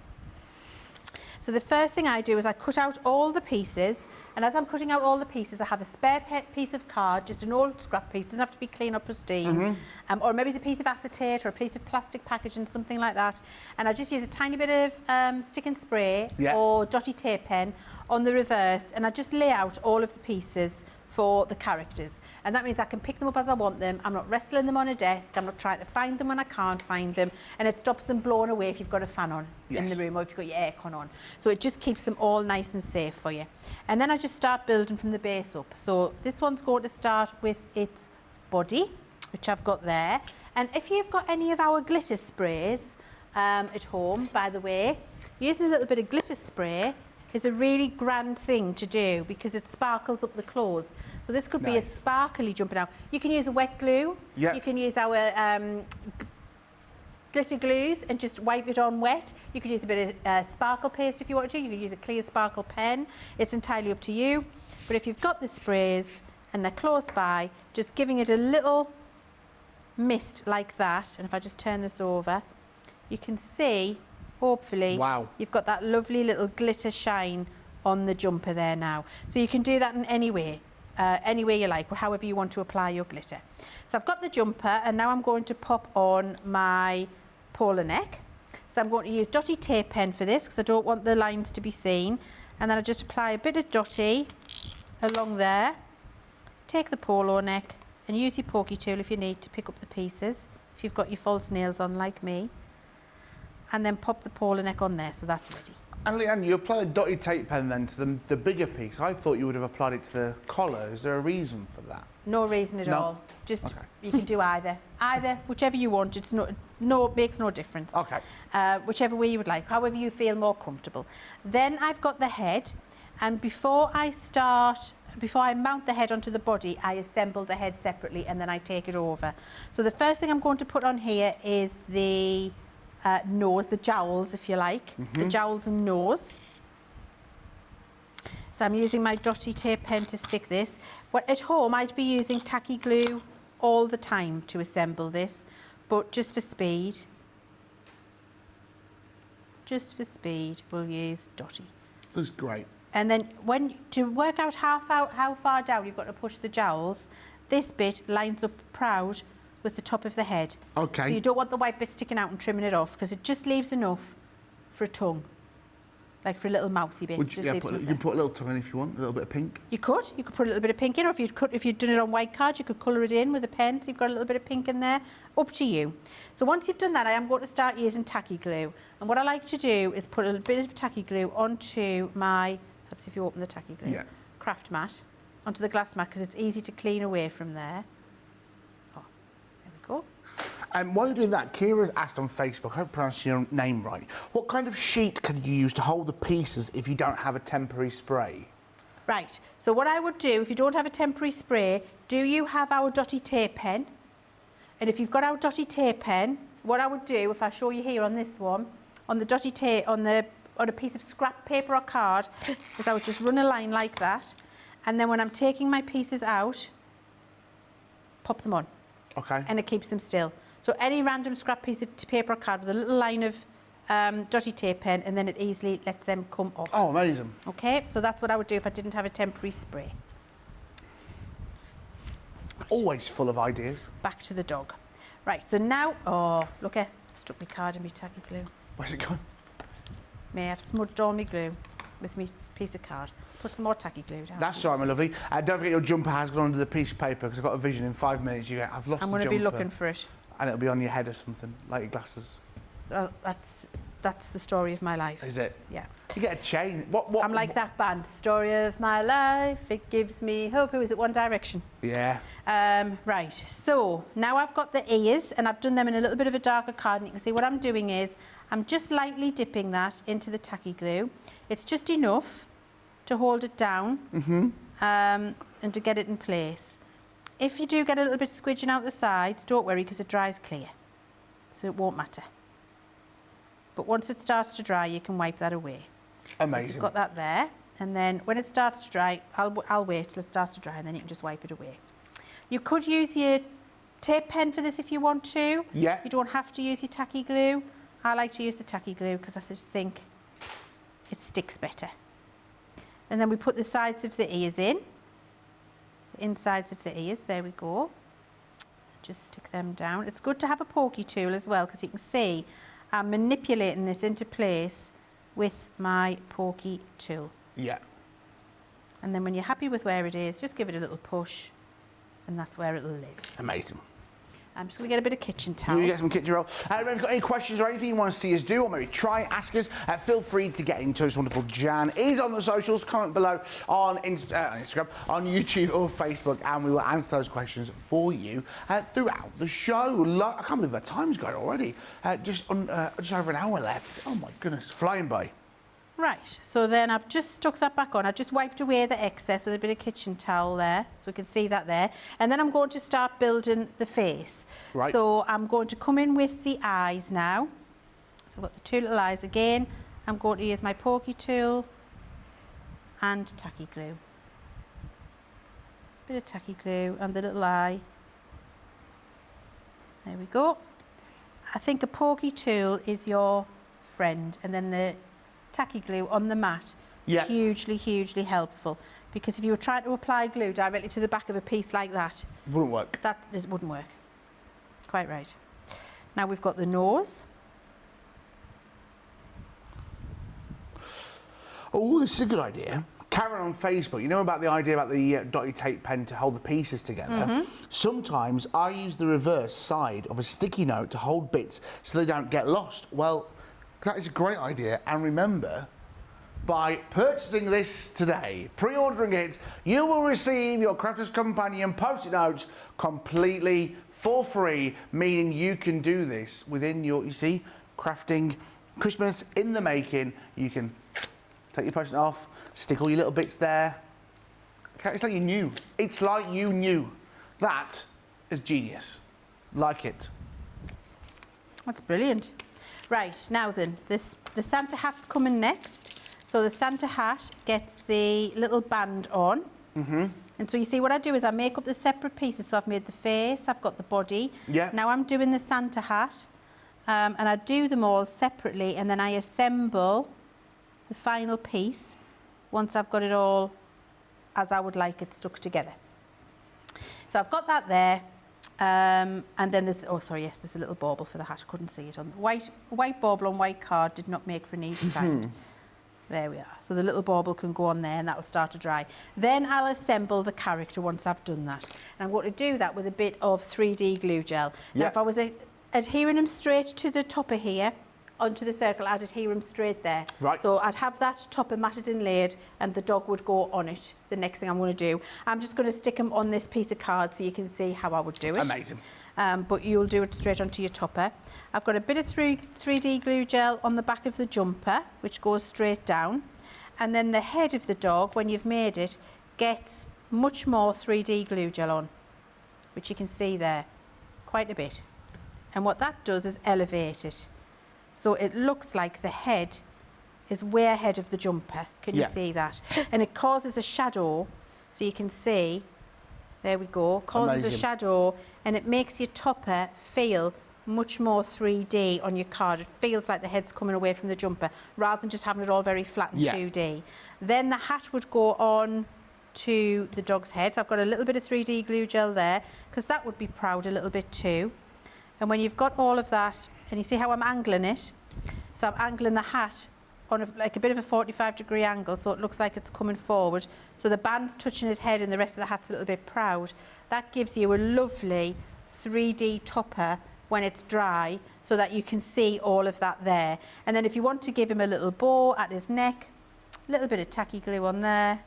So the first thing I do is I cut out all the pieces, and as I'm cutting out all the pieces, I have a spare piece of card, just an old scrap piece, doesn't have to be clean or pristine, or maybe it's a piece of acetate or a piece of plastic packaging, something like that, and I just use a tiny bit of stick and spray or dotty tape pen on the reverse, and I just lay out all of the pieces for the characters, and that means I can pick them up as I want them. I'm not wrestling them on a desk, I'm not trying to find them when I can't find them, and it stops them blowing away if you've got a fan on in the room or if you've got your aircon on. So it just keeps them all nice and safe for you. And then I just start building from the base up. So this one's going to start with its body, which I've got there. And if you've got any of our glitter sprays at home, by the way, using a little bit of glitter spray, is a really grand thing to do because it sparkles up the clothes. So this could be a sparkly jumper now. You can use a wet glue. Yeah. You can use our glitter glues and just wipe it on wet. You could use a bit of sparkle paste if you want to. You could use a clear sparkle pen. It's entirely up to you. But if you've got the sprays and they're close by, just giving it a little mist like that. And if I just turn this over, you can see, hopefully, you've got that lovely little glitter shine on the jumper there now. So you can do that in any way you like, however you want to apply your glitter. So I've got the jumper and now I'm going to pop on my polar neck. So I'm going to use dotty tape pen for this because I don't want the lines to be seen. And then I just apply a bit of dotty along there. Take the polo neck and use your pokey tool if you need to pick up the pieces, if you've got your false nails on like me. And then pop the polar neck on there, so that's ready. And Leann, you apply a dotty tape pen then to the bigger piece. I thought you would have applied it to the collar. Is there a reason for that? No reason at all. Just you can do either, whichever you want. It's it makes no difference. Okay. Whichever way you would like, however you feel more comfortable. Then I've got the head, and before I mount the head onto the body, I assemble the head separately and then I take it over. So the first thing I'm going to put on here is the nose, the jowls, if you like, the jowls and nose. So I'm using my dotty tape pen to stick this. At home, I'd be using tacky glue all the time to assemble this, but just for speed, we'll use dotty. Looks great. And then to work out how far down you've got to push the jowls, this bit lines up proud with the top of the head. Okay. So you don't want the white bit sticking out and trimming it off because it just leaves enough for a tongue, like for a little mouthy bit. You can put a little tongue in if you want, a little bit of pink. You could put a little bit of pink in, or if you'd done it on white card, you could colour it in with a pen, so you've got a little bit of pink in there. Up to you. So once you've done that, I am going to start using tacky glue. And what I like to do is put a little bit of tacky glue onto my, let's see if you open the tacky glue, craft mat, onto the glass mat, because it's easy to clean away from there. Oh, there we go. And while you're doing that, Kira's asked on Facebook, I hope I pronounced your name right, what kind of sheet can you use to hold the pieces if you don't have a temporary spray? Right, so what I would do, if you don't have a temporary spray, do you have our dotty tape pen? And if you've got our dotty tape pen, what I would do, if I show you here on this one, on the dotty tape, on a piece of scrap paper or card, is I would just run a line like that, and then when I'm taking my pieces out, pop them on. Okay. And it keeps them still. So any random scrap piece of paper or card with a little line of dotty tape pen, and then it easily lets them come off. Oh, amazing. Okay, so that's what I would do if I didn't have a temporary spray. Always full of ideas. Back to the dog. Right, so now, oh, look, I've stuck my card in my tacky glue. Where's it going? May have smudged all my glue with my piece of card. Put some more tacky glue down. That's all right, my lovely. Don't forget your jumper has gone under the piece of paper, because I've got a vision in 5 minutes. I've lost the jumper. I'm going to be looking for it. And it'll be on your head or something, like your glasses. Well, that's the story of my life. Is it? Yeah. You get a chain. I'm like that band, the story of my life, it gives me hope. Who is it? One Direction. Yeah. Right, so now I've got the ears and I've done them in a little bit of a darker card, and you can see what I'm doing is I'm just lightly dipping that into the tacky glue. It's just enough to hold it down and to get it in place. If you do get a little bit squidging out the sides, don't worry, because it dries clear, so it won't matter. But once it starts to dry, you can wipe that away. Amazing. So you've got that there, and then when it starts to dry, I'll wait till it starts to dry, and then you can just wipe it away. You could use your tape pen for this if you want to. Yeah. You don't have to use your tacky glue. I like to use the tacky glue because I just think it sticks better. And then we put the sides of the ears in. The insides of the ears, there we go. Just stick them down. It's good to have a pokey tool as well, because you can see I'm manipulating this into place with my pokey tool. Yeah. And then when you're happy with where it is, just give it a little push, and that's where it'll live. Amazing. I'm just going to get a bit of kitchen towel. You get some kitchen roll. If you've got any questions or anything you want to see us do, or maybe try, ask us, feel free to get in touch. Wonderful Jan is on the socials. Comment below on Instagram, on YouTube or Facebook, and we will answer those questions for you throughout the show. I can't believe our time's gone already. Just over an hour left. Oh my goodness, flying by. Right, so then I've just stuck that back on. I just wiped away the excess with a bit of kitchen towel there, so we can see that there. And then I'm going to start building the face. Right. So I'm going to come in with the eyes now. So I've got the two little eyes again. I'm going to use my pokey tool and tacky glue. Bit of tacky glue and the little eye. There we go. I think a pokey tool is your friend, and then the tacky glue on the mat, Yeah. hugely, hugely helpful. Because if you were trying to apply glue directly to the back of a piece like that, Wouldn't work. it wouldn't work. Quite right. Now we've got the nose. Oh, this is a good idea. Karen on Facebook, you know about the idea about the dotty tape pen to hold the pieces together? Sometimes I use the reverse side of a sticky note to hold bits so they don't get lost. Well, that is a great idea. And remember, by purchasing this today, pre-ordering it, you will receive your Crafter's Companion Post-it notes completely for free, meaning you can do this within your, you see, crafting, Christmas in the making. You can take your Post-it off, stick all your little bits there. Okay, it's like you knew. It's like you knew. That is genius. Like it. That's brilliant. Right, now then, the Santa hat's coming next. So the Santa hat gets the little band on. And so you see what I do is I make up the separate pieces. So I've made the face, I've got the body. Yeah. Now I'm doing the Santa hat. And I do them all separately, and then I assemble the final piece once I've got it all as I would like it stuck together. So I've got that there. And then there's, oh sorry, yes, there's a little bauble for the hat. I couldn't see it on white bauble on white card did not make for an easy find. There we are. So the little bauble can go on there and that'll start to dry. Then I'll assemble the character once I've done that. And I'm going to do that with a bit of 3D glue gel. Now if I was adhering them straight to the topper here, onto the circle, I'd adhere them straight there. Right. So I'd have that topper matted and laid and the dog would go on it. The next thing I'm going to do, I'm just going to stick them on this piece of card so you can see how I would do it. Amazing. But you'll do it straight onto your topper. I've got a bit of 3D glue gel on the back of the jumper, which goes straight down. And then the head of the dog, when you've made it, gets much more 3D glue gel on, which you can see there, quite a bit. And what that does is elevate it. So it looks like the head is way ahead of the jumper. Can you see that? And it causes a shadow, so you can see, there we go, causes a shadow, and it makes your topper feel much more 3D on your card. It feels like the head's coming away from the jumper, rather than just having it all very flat and 2D. Then the hat would go on to the dog's head. So I've got a little bit of 3D glue gel there, because that would be proud a little bit too. And when you've got all of that, and you see how I'm angling it, so I'm angling the hat on like a bit of a 45-degree angle, so it looks like it's coming forward. So the band's touching his head and the rest of the hat's a little bit proud. That gives you a lovely 3D topper when it's dry, so that you can see all of that there. And then if you want to give him a little bow at his neck, a little bit of tacky glue on there,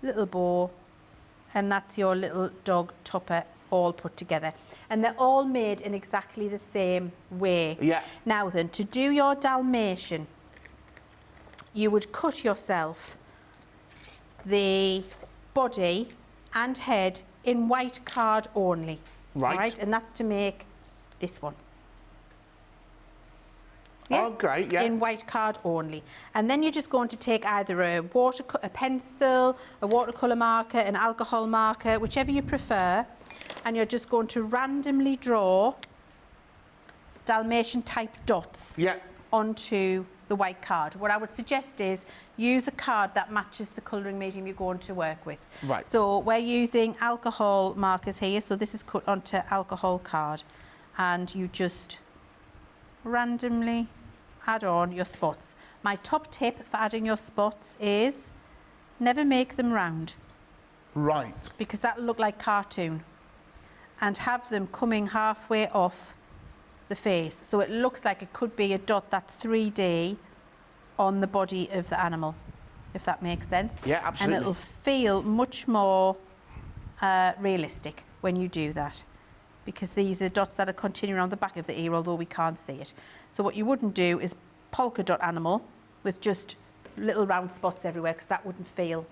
little bow, and that's your little dog topper all put together. And they're all made in exactly the same way. Yeah. Now then, to do your Dalmatian, you would cut yourself the body and head in white card only. Right. Right? And that's to make this one. Oh, great, yeah. In white card only. And then you're just going to take either a pencil, a watercolour marker, an alcohol marker, whichever you prefer, and you're just going to randomly draw Dalmatian type dots onto the white card. What I would suggest is use a card that matches the colouring medium you're going to work with. Right. So we're using alcohol markers here, so this is cut onto alcohol card, and you just randomly add on your spots. My top tip for adding your spots is never make them round. Right. Because that'll look like cartoon. And have them coming halfway off the face. So it looks like it could be a dot that's 3D on the body of the animal, if that makes sense. Yeah, absolutely. And it'll feel much more realistic when you do that, because these are dots that are continuing on the back of the ear, although we can't see it. So what you wouldn't do is polka dot animal with just little round spots everywhere, because that wouldn't feel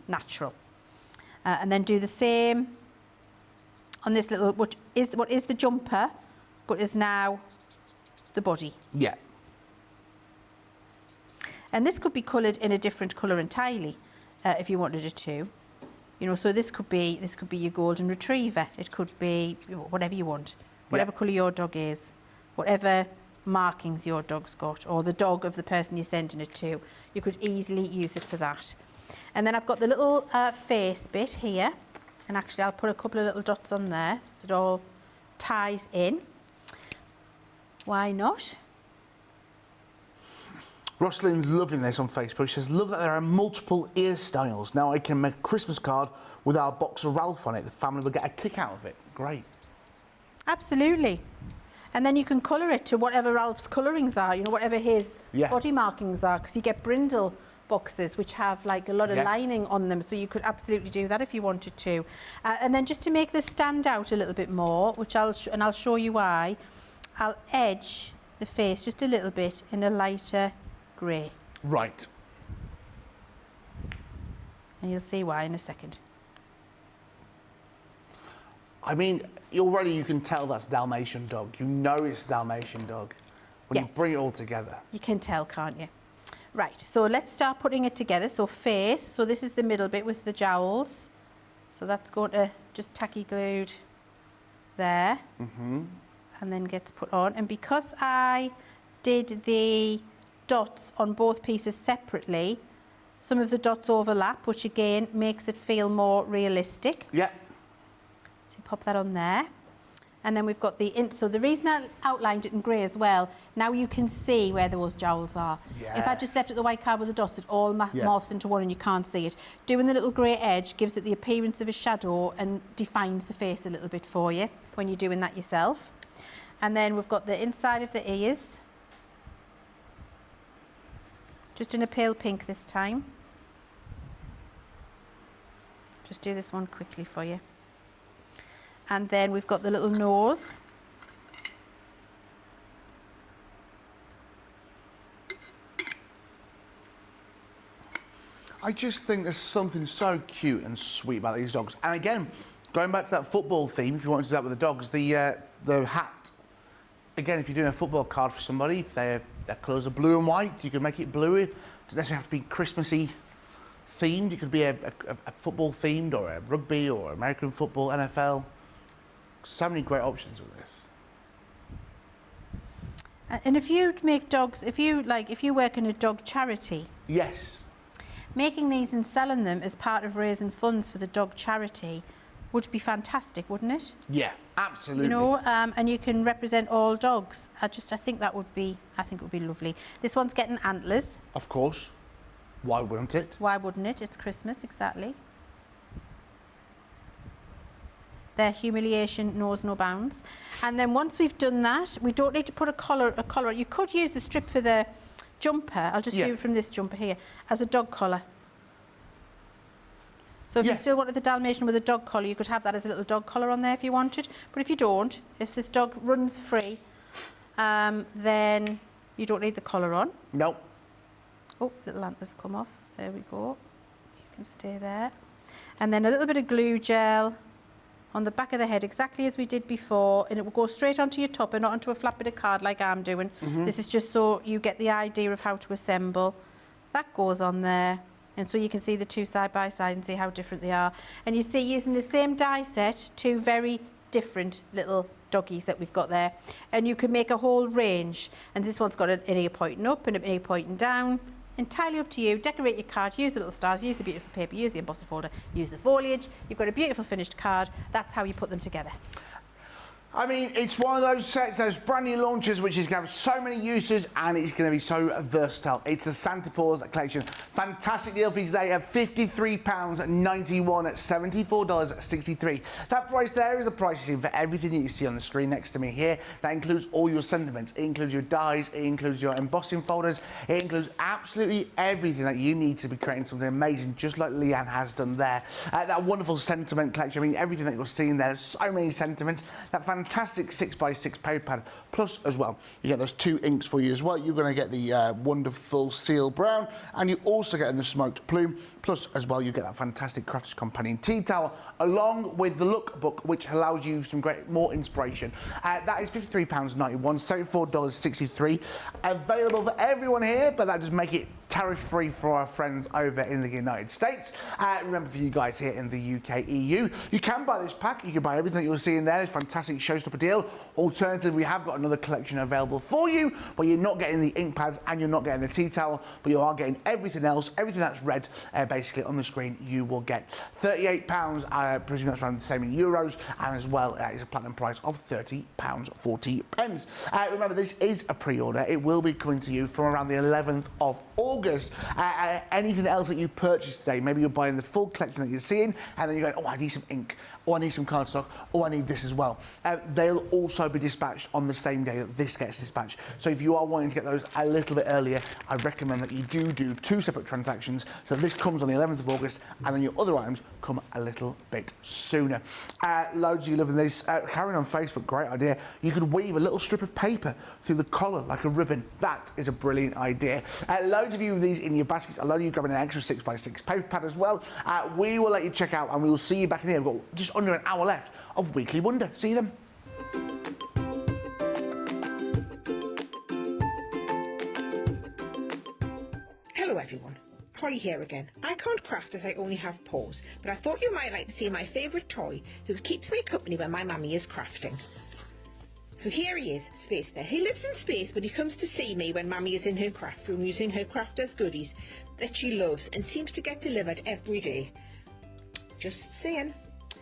natural. And then do the same on this little, what is the jumper, but is now the body. Yeah. And this could be coloured in a different colour entirely, if you wanted it to. You know, so this could be your golden retriever. It could be whatever you want, whatever colour your dog is, whatever markings your dog's got, or the dog of the person you're sending it to. You could easily use it for that. And then I've got the little face bit here, and actually I'll put a couple of little dots on there so it all ties in. Why not? Rosalind's loving this on Facebook. She says, love that there are multiple ear styles. Now I can make a Christmas card with our box of Ralph on it. The family will get a kick out of it. Great. Absolutely. And then you can colour it to whatever Ralph's colourings are, you know, whatever his body markings are, because you get brindle boxes which have like a lot of lining on them, so you could absolutely do that if you wanted to. And then just to make this stand out a little bit more, which I'll show you why, I'll edge the face just a little bit in a lighter grey. Right. And you'll see why in a second. I mean, already you can tell that's Dalmatian dog. You know it's Dalmatian dog when you bring it all together. You can tell, can't you? Right, so let's start putting it together. So face, so this is the middle bit with the jowls. So that's going to just tacky glued there. And then gets put on. And because I did the dots on both pieces separately, some of the dots overlap, which again makes it feel more realistic. Yeah. So pop that on there. And then we've got so the reason I outlined it in grey as well, now you can see where those jowls are. If I just left it the white card with the dots, it all morphs into one and you can't see it. Doing the little grey edge gives it the appearance of a shadow and defines the face a little bit for you when you're doing that yourself. And then we've got the inside of the ears, just in a pale pink this time. Just do this one quickly for you. And then we've got the little nose. I just think there's something so cute and sweet about these dogs. And again, going back to that football theme, if you want to do that with the dogs, the hat. Again, if you're doing a football card for somebody, if their colours are blue and white, you can make it blue. It doesn't necessarily have to be Christmassy themed. It could be a football themed, or a rugby, or American football, NFL. So many great options with this. And if you make dogs, if you work in a dog charity, yes, making these and selling them as part of raising funds for the dog charity would be fantastic, wouldn't it? Yeah, absolutely. You know, and you can represent all dogs. I think it would be lovely. This one's getting antlers. Of course. Why wouldn't it? Why wouldn't it? It's Christmas, exactly. Their humiliation knows no bounds. And then once we've done that, we don't need to put a collar. You could use the strip for the jumper. I'll just do it from this jumper here as a dog collar. So if you still wanted the Dalmatian with a dog collar, you could have that as a little dog collar on there if you wanted. But if you don't, if this dog runs free, then you don't need the collar on. No. Oh, little antlers come off. There we go. You can stay there. And then a little bit of glue gel on the back of the head, exactly as we did before, and it will go straight onto your top and not onto a flat bit of card like I'm doing. This is just so you get the idea of how to assemble. That goes on there, and so you can see the two side by side and see how different they are. And you see, using the same die set, two very different little doggies that we've got there, and you can make a whole range. And this one's got an ear pointing up and an ear pointing down. Entirely up to you. Decorate your card, use the little stars, use the beautiful paper, use the embossed folder, use the foliage. You've got a beautiful finished card. That's how you put them together. I mean, it's one of those sets, those brand new launches, which is going to have so many uses and it's going to be so versatile. It's the Santa Paws collection. Fantastic deal for you today at £53.91 at $74.63. That price there is the price you see for everything that you see on the screen next to me here. That includes all your sentiments. It includes your dies. It includes your embossing folders. It includes absolutely everything that you need to be creating something amazing, just like Leann has done there. That wonderful sentiment collection. I mean, everything that you're seeing there, so many sentiments. That fantastic 6x6 paper pad. Plus, as well, you get those 2 inks for you as well. You're going to get the wonderful seal brown, and you also get in the smoked plume. Plus, as well, you get that fantastic Crafters Companion tea towel, along with the lookbook, which allows you some more inspiration. That is £53.91, $74.63. Available for everyone here, but that does make it tariff-free for our friends over in the United States. Remember, for you guys here in the UK, EU, you can buy this pack. You can buy everything that you'll see in there. It's a fantastic showstopper deal. Alternatively, we have got another collection available for you, where you're not getting the ink pads and you're not getting the tea towel, but you are getting everything else, everything that's red, basically on the screen. You will get £38. I presume that's around the same in euros, and as well, it's a platinum price of £30.40. Remember, this is a pre-order. It will be coming to you from around the 11th of August. Anything else that you purchase today, maybe you're buying the full collection that you're seeing, and then you're going, oh, I need some ink, or I need some cardstock, or I need this as well. They'll also be dispatched on the same day that this gets dispatched. So if you are wanting to get those a little bit earlier, I recommend that you do 2 separate transactions. So this comes on the 11th of August, and then your other items come a little bit sooner. Loads of you loving this. Karen on Facebook, great idea. You could weave a little strip of paper through the collar like a ribbon. That is a brilliant idea. Loads of you with these in your baskets. A load of you grabbing an extra 6x6 paper pad as well. We will let you check out, and we will see you back in here. We've got just under an hour left of Weekly Wonder. See you then. Hello everyone, Holly here again. I can't craft as I only have paws, but I thought you might like to see my favourite toy who keeps me company when my mummy is crafting. So here he is, Space Bear. He lives in space, but he comes to see me when Mummy is in her craft room using her crafters goodies that she loves and seems to get delivered every day. Just saying.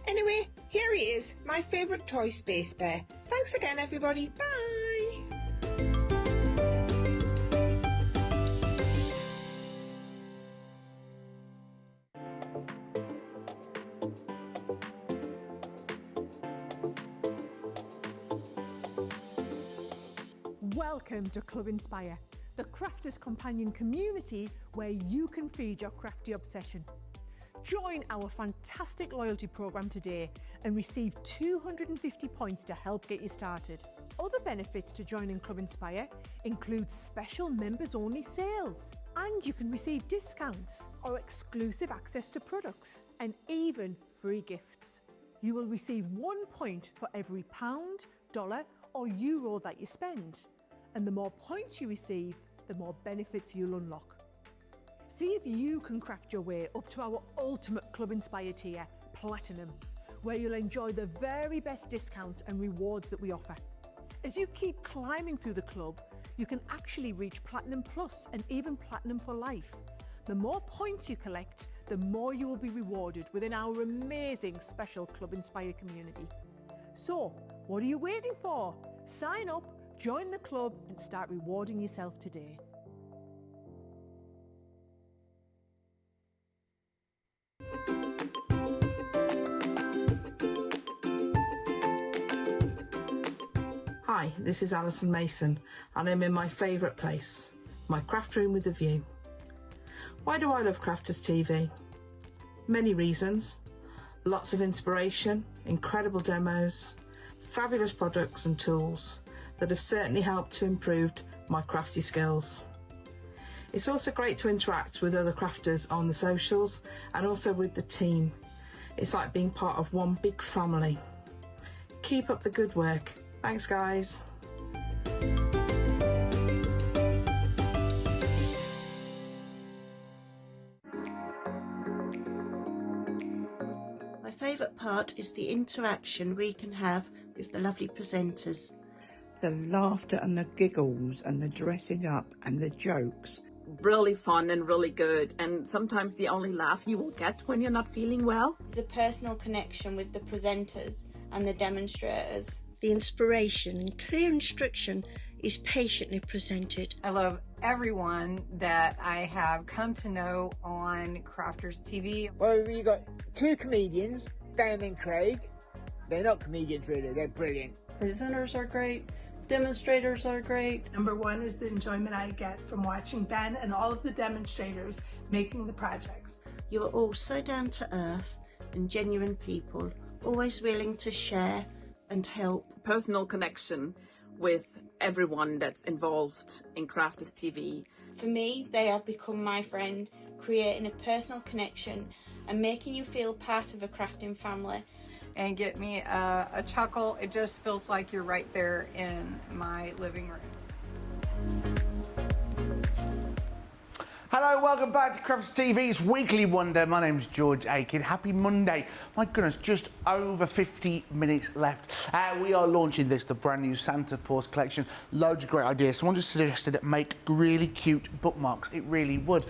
Anyway, here he is, my favourite toy, Space Bear. Thanks again, everybody. Bye! Welcome to Club Inspire, the Crafters Companion community where you can feed your crafty obsession. Join our fantastic loyalty program today and receive 250 points to help get you started. Other benefits to joining Club Inspire include special members-only sales, and you can receive discounts or exclusive access to products, and even free gifts. You will receive 1 point for every pound, dollar or euro that you spend. And the more points you receive, the more benefits you'll unlock. See if you can craft your way up to our ultimate Club Inspire tier, Platinum, where you'll enjoy the very best discounts and rewards that we offer. As you keep climbing through the club, you can actually reach Platinum Plus and even Platinum for life. The more points you collect, the more you will be rewarded within our amazing special Club Inspire community. So, what are you waiting for? Sign up, join the club and start rewarding yourself today. Hi, this is Alison Mason and I'm in my favourite place, my craft room with a view. Why do I love Crafters TV? Many reasons. Lots of inspiration, incredible demos, fabulous products and tools that have certainly helped to improve my crafty skills. It's also great to interact with other crafters on the socials and also with the team. It's like being part of one big family. Keep up the good work. Thanks guys. My favourite part is the interaction we can have with the lovely presenters. The laughter and the giggles and the dressing up and the jokes. Really fun and really good, and sometimes the only laugh you will get when you're not feeling well. There's a personal connection with the presenters and the demonstrators. The inspiration and clear instruction is patiently presented. I love everyone that I have come to know on Crafters TV. Well, we got 2 comedians, Dan and Craig. They're not comedians really, they're brilliant. Presenters are great. Demonstrators are great. Number 1 is the enjoyment I get from watching Ben and all of the demonstrators making the projects. You are all so down to earth and genuine people, always willing to share and help. Personal connection with everyone that's involved in Crafters TV. For me, they have become my friend, creating a personal connection and making you feel part of a crafting family. And get me a chuckle. It just feels like you're right there in my living room. Hello, welcome back to Crafty TV's Weekly Wonder. My name's George Aiken. Happy Monday. My goodness, just over 50 minutes left. We are launching the brand new Santa Paws collection. Loads of great ideas. Someone just suggested make really cute bookmarks. It really would.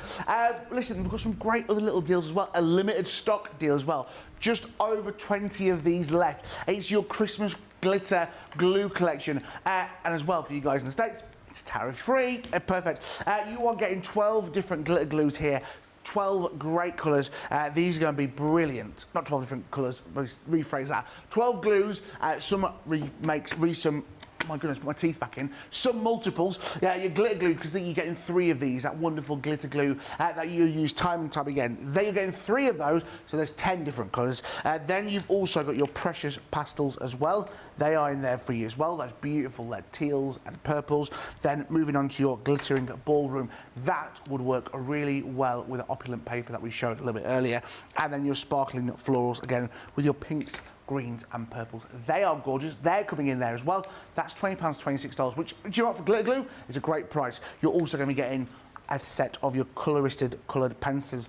Listen, we've got some great other little deals as well. A limited stock deal as well. Just over 20 of these left. It's your Christmas glitter glue collection. And as well for you guys in the States, it's tariff-free, perfect. You are getting 12 different glitter glues here, 12 great colours. These are going to be brilliant. Not 12 different colours, rephrase that. 12 glues, some remakes, some, my goodness, put my teeth back in. Some multiples. Yeah, your glitter glue, because you're getting 3 of these, that wonderful glitter glue that you use time and time again. Then you're getting 3 of those, so there's 10 different colours. Then you've also got your precious pastels as well. They are in there for you as well. Those beautiful teals and purples. Then moving on to your glittering ballroom. That would work really well with the opulent paper that we showed a little bit earlier. And then your sparkling florals again with your pinks, greens and purples. They are gorgeous. They're coming in there as well. That's £20, $26, which, do you know what, for glitter glue, is a great price. You're also going to be getting a set of your coloured pencils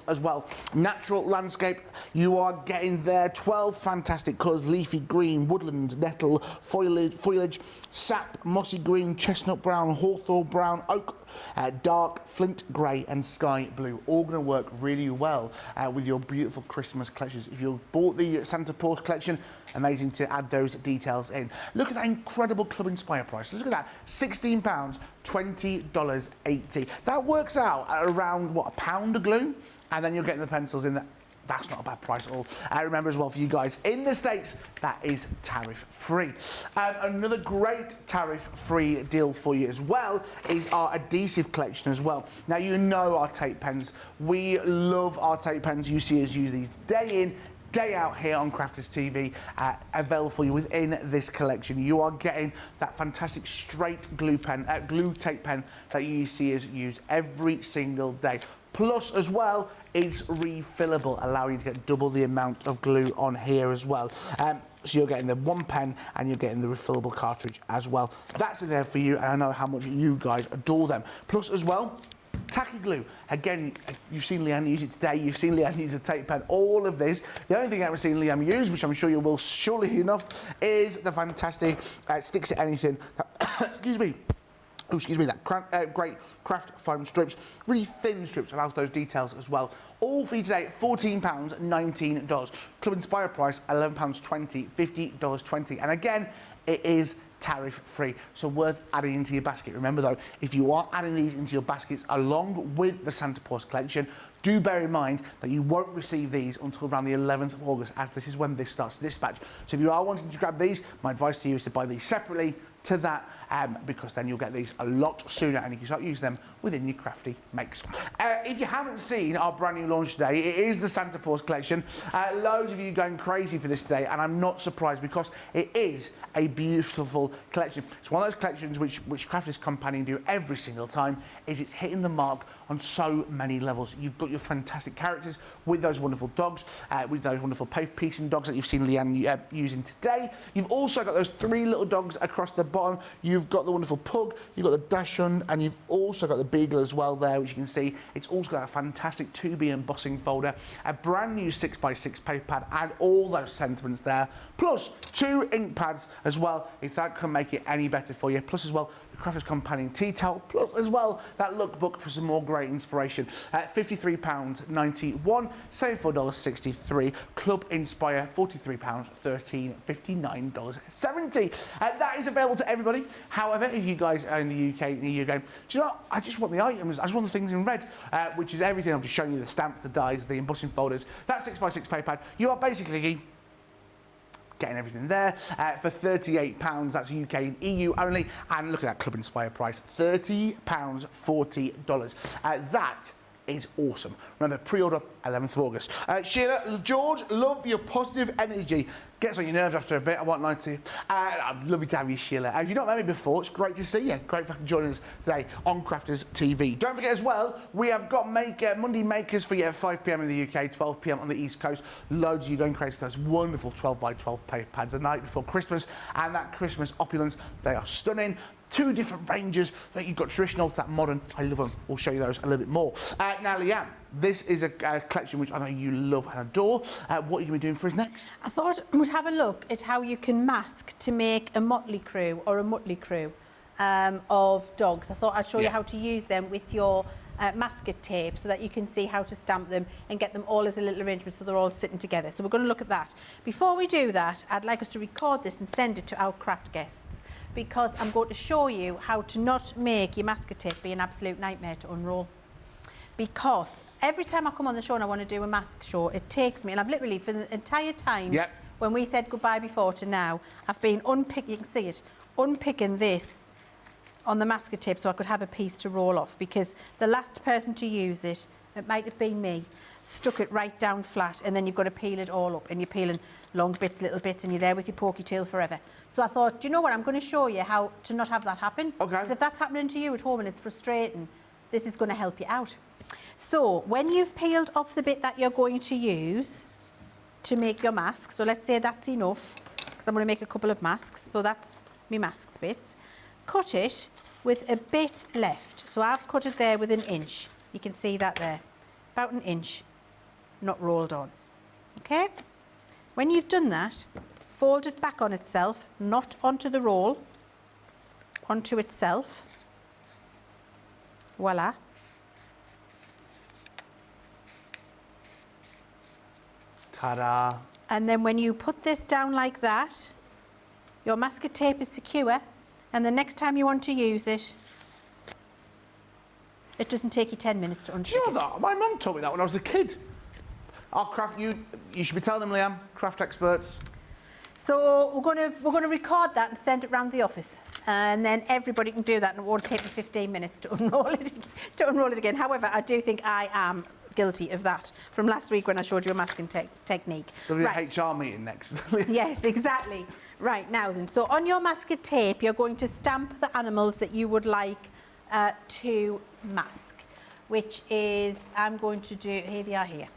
as well. Natural landscape, you are getting there 12 fantastic colours: leafy green, woodland, nettle, foliage, sap, mossy green, chestnut brown, hawthorn brown, oak, dark, flint grey and sky blue. All going to work really well with your beautiful Christmas collections. If you bought the Santa Paws collection, amazing to add those details in. Look at that incredible Club Inspire price. Look at that, £16, $20.80. That works out at around, what, £1 of glue? And then you're getting the pencils in there. That's not a bad price at all. Remember as well, for you guys in the States, that is tariff-free. Another great tariff-free deal for you as well is our adhesive collection as well. Now, you know our tape pens. We love our tape pens. You see us use these day in, day out here on Crafters TV, available for you within this collection. You are getting that fantastic straight glue tape pen that you see us use every single day. Plus, as well, it's refillable, allowing you to get double the amount of glue on here as well. So you're getting the 1 pen and you're getting the refillable cartridge as well. That's there for you, and I know how much you guys adore them. Plus, as well, tacky glue. Again, you've seen Leann use it today. You've seen Leann use a tape pen. All of this. The only thing I haven't seen Leann use, which I'm sure you will surely enough, is the fantastic sticks to anything. Excuse me. Oh, excuse me, that great craft foam strips, really thin strips, allows those details as well. All for you today, £14, $19. Club Inspire price, £11.20, $50.20. And again, it is tariff-free, so worth adding into your basket. Remember though, if you are adding these into your baskets along with the Santa Paws collection, do bear in mind that you won't receive these until around the 11th of August, as this is when this starts to dispatch. So if you are wanting to grab these, my advice to you is to buy these separately to that, because then you'll get these a lot sooner and you can start using them within your crafty makes. If you haven't seen our brand new launch today, it is the Santa Paws collection. Loads of you going crazy for this today, and I'm not surprised because it is a beautiful collection. It's one of those collections which Crafters Companion do every single time, is it's hitting the mark on so many levels. You've got your fantastic characters with those wonderful dogs, with those wonderful piecing dogs that you've seen Leann using today. You've also got those 3 little dogs across the bottom. You've got the wonderful pug, you've got the dachshund, and you've also got the beagle as well there, which you can see. It's also got a fantastic 2B embossing folder, a brand new 6x6 paper pad, and all those sentiments there, plus 2 ink pads as well, if that can make it any better for you. Plus as well, the Crafters Companion tea towel, plus as well that lookbook for some more great inspiration. £53.91, $74.63. Club Inspire, £43, $13, $59.70. That is available to everybody. However, if you guys are in the UK and you're going, do you know what? I just want the items, I just want the things in red, which is everything. I'm just showing you the stamps, the dies, the embossing folders, that 6x6 paper pad. You are basically getting everything there for £38. That's UK and EU only. And look at that Club Inspire price, £30, $40. That is awesome. Remember, pre-order 11th of August. Sheila, George, love your positive energy. Gets on your nerves after a bit, I won't lie to you. I'd love you to have you, Sheila. If you've not met me before, it's great to see you. Great for joining us today on Crafters TV. Don't forget as well, we have got Monday Makers for you at 5 p.m. in the UK, 12 p.m. on the East Coast. Loads of you going crazy for those wonderful 12 by 12 paper pads the night before Christmas. And that Christmas opulence, they are stunning. 2 different ranges. That you've got traditional to that modern. I love them. We'll show you those a little bit more. Now, Leann, this is a collection which I know you love and adore. What are you going to be doing for us next? I thought we'd have a look at how you can mask to make a motley crew or a mutley crew of dogs. I thought I'd show you how to use them with your masket tape so that you can see how to stamp them and get them all as a little arrangement so they're all sitting together. So we're going to look at that. Before we do that, I'd like us to record this and send it to our craft guests, because I'm going to show you how to not make your masket tape be an absolute nightmare to unroll. Because every time I come on the show and I want to do a mask show, it takes me, and I've literally, for the entire time, when we said goodbye before to now, I've been unpicking, you can see it, unpicking this on the masket tape so I could have a piece to roll off, because the last person to use it, it might have been me, stuck it right down flat, and then you've got to peel it all up, and you're peeling long bits, little bits, and you're there with your pokey tail forever. So I thought, do you know what, I'm going to show you how to not have that happen. Okay. Because if that's happening to you at home and it's frustrating, this is going to help you out. So when you've peeled off the bit that you're going to use to make your mask, so let's say that's enough, because I'm going to make a couple of masks, so that's my masks bits. Cut it with a bit left. So I've cut it there with 1 inch. You can see that there, about 1 inch, not rolled on. Okay? When you've done that, fold it back on itself, not onto the roll, onto itself. Voila. Ta-da. And then when you put this down like that, your masket tape is secure, and the next time you want to use it, it doesn't take you 10 minutes to unstick Do you know it. that? My mum taught me that when I was a kid. Our craft, you should be telling them, Leann, craft experts. So we're going to record that and send it round the office, and then everybody can do that, and it won't take me 15 minutes to unroll it again. However, I do think I am guilty of that from last week when I showed you a masking technique. There'll be a HR meeting next. Yes, exactly. Right, now then, so on your masket tape, you're going to stamp the animals that you would like to mask, which is, I'm going to do, here they are here.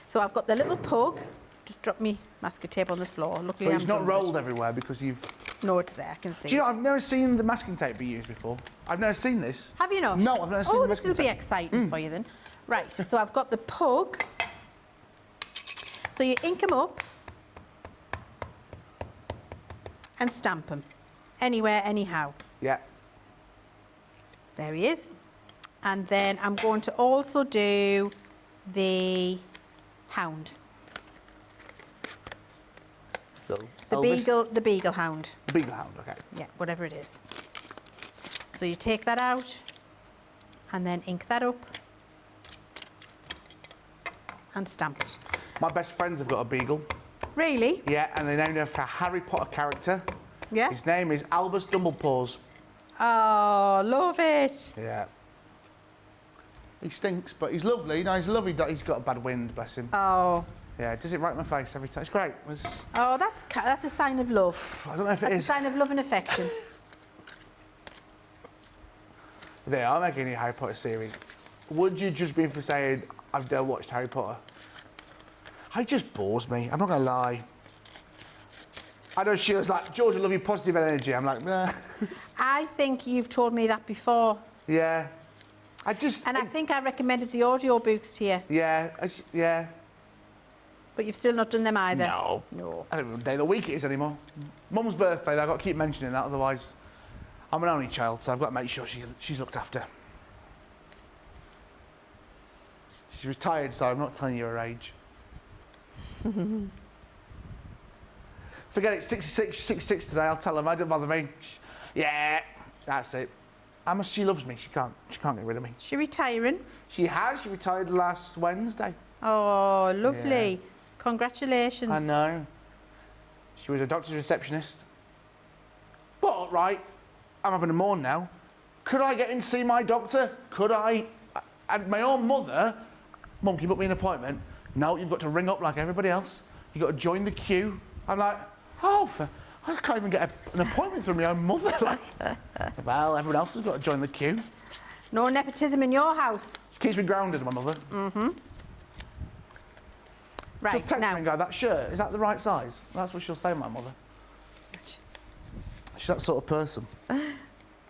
So I've got the little pug, just drop me masket tape on the floor. Luckily, but it's not rolled everywhere because you've... No, it's there, I can see Do you know, it. I've never seen the masking tape be used before. I've never seen this. Have you not? No, I've never seen the masking tape. This will be exciting for you then. Right, so I've got the pug. So you ink them up and stamp them. Anywhere, anyhow. Yeah. There he is. And then I'm going to also do the hound. The beagle hound. The beagle hound, okay. Yeah, whatever it is. So you take that out and then ink that up and stamp it. My best friends have got a beagle. Really? Yeah, and they named him after a Harry Potter character. Yeah? His name is Albus Dumblepaws. Oh, love it. Yeah. He stinks, but he's lovely. No, he's a lovely dog. He's got a bad wind, bless him. Oh. Yeah, does it right in my face every time. It's great. Oh, that's a sign of love. I don't know if it That's is. a sign of love and affection. They are making a Harry Potter series. Would you just be for saying, I've never watched Harry Potter? It just bores me. I'm not going to lie. I know she was like, George, I love your positive energy. I'm like, nah. I think you've told me that before. Yeah. I think I recommended the audio books to you. Yeah, yeah. But you've still not done them either. No. No. I don't know what day of the week it is anymore. Mum's birthday, I've got to keep mentioning that, otherwise I'm an only child, so I've got to make sure she's looked after. She's retired, so I'm not telling you her age. Forget it, 66 today, I'll tell her, don't bother me. Yeah, that's it. How much she loves me, she can't get rid of me. She retiring? She retired last Wednesday. Oh, lovely. Yeah. Congratulations. I know. She was a doctor's receptionist. But, right, I'm having a mourn now. Could I get in to see my doctor? Could I? And my own mother, Mum, can you book me an appointment? No, you've got to ring up like everybody else. You've got to join the queue. I'm like, oh, I can't even get an appointment from my own mother. Like, well, everyone else has got to join the queue. No nepotism in your house. Keeps me grounded, my mother. Mm-hmm. Right, she'll text now. me and go, that shirt, is that the right size? That's what she'll say, my mother. She's that sort of person.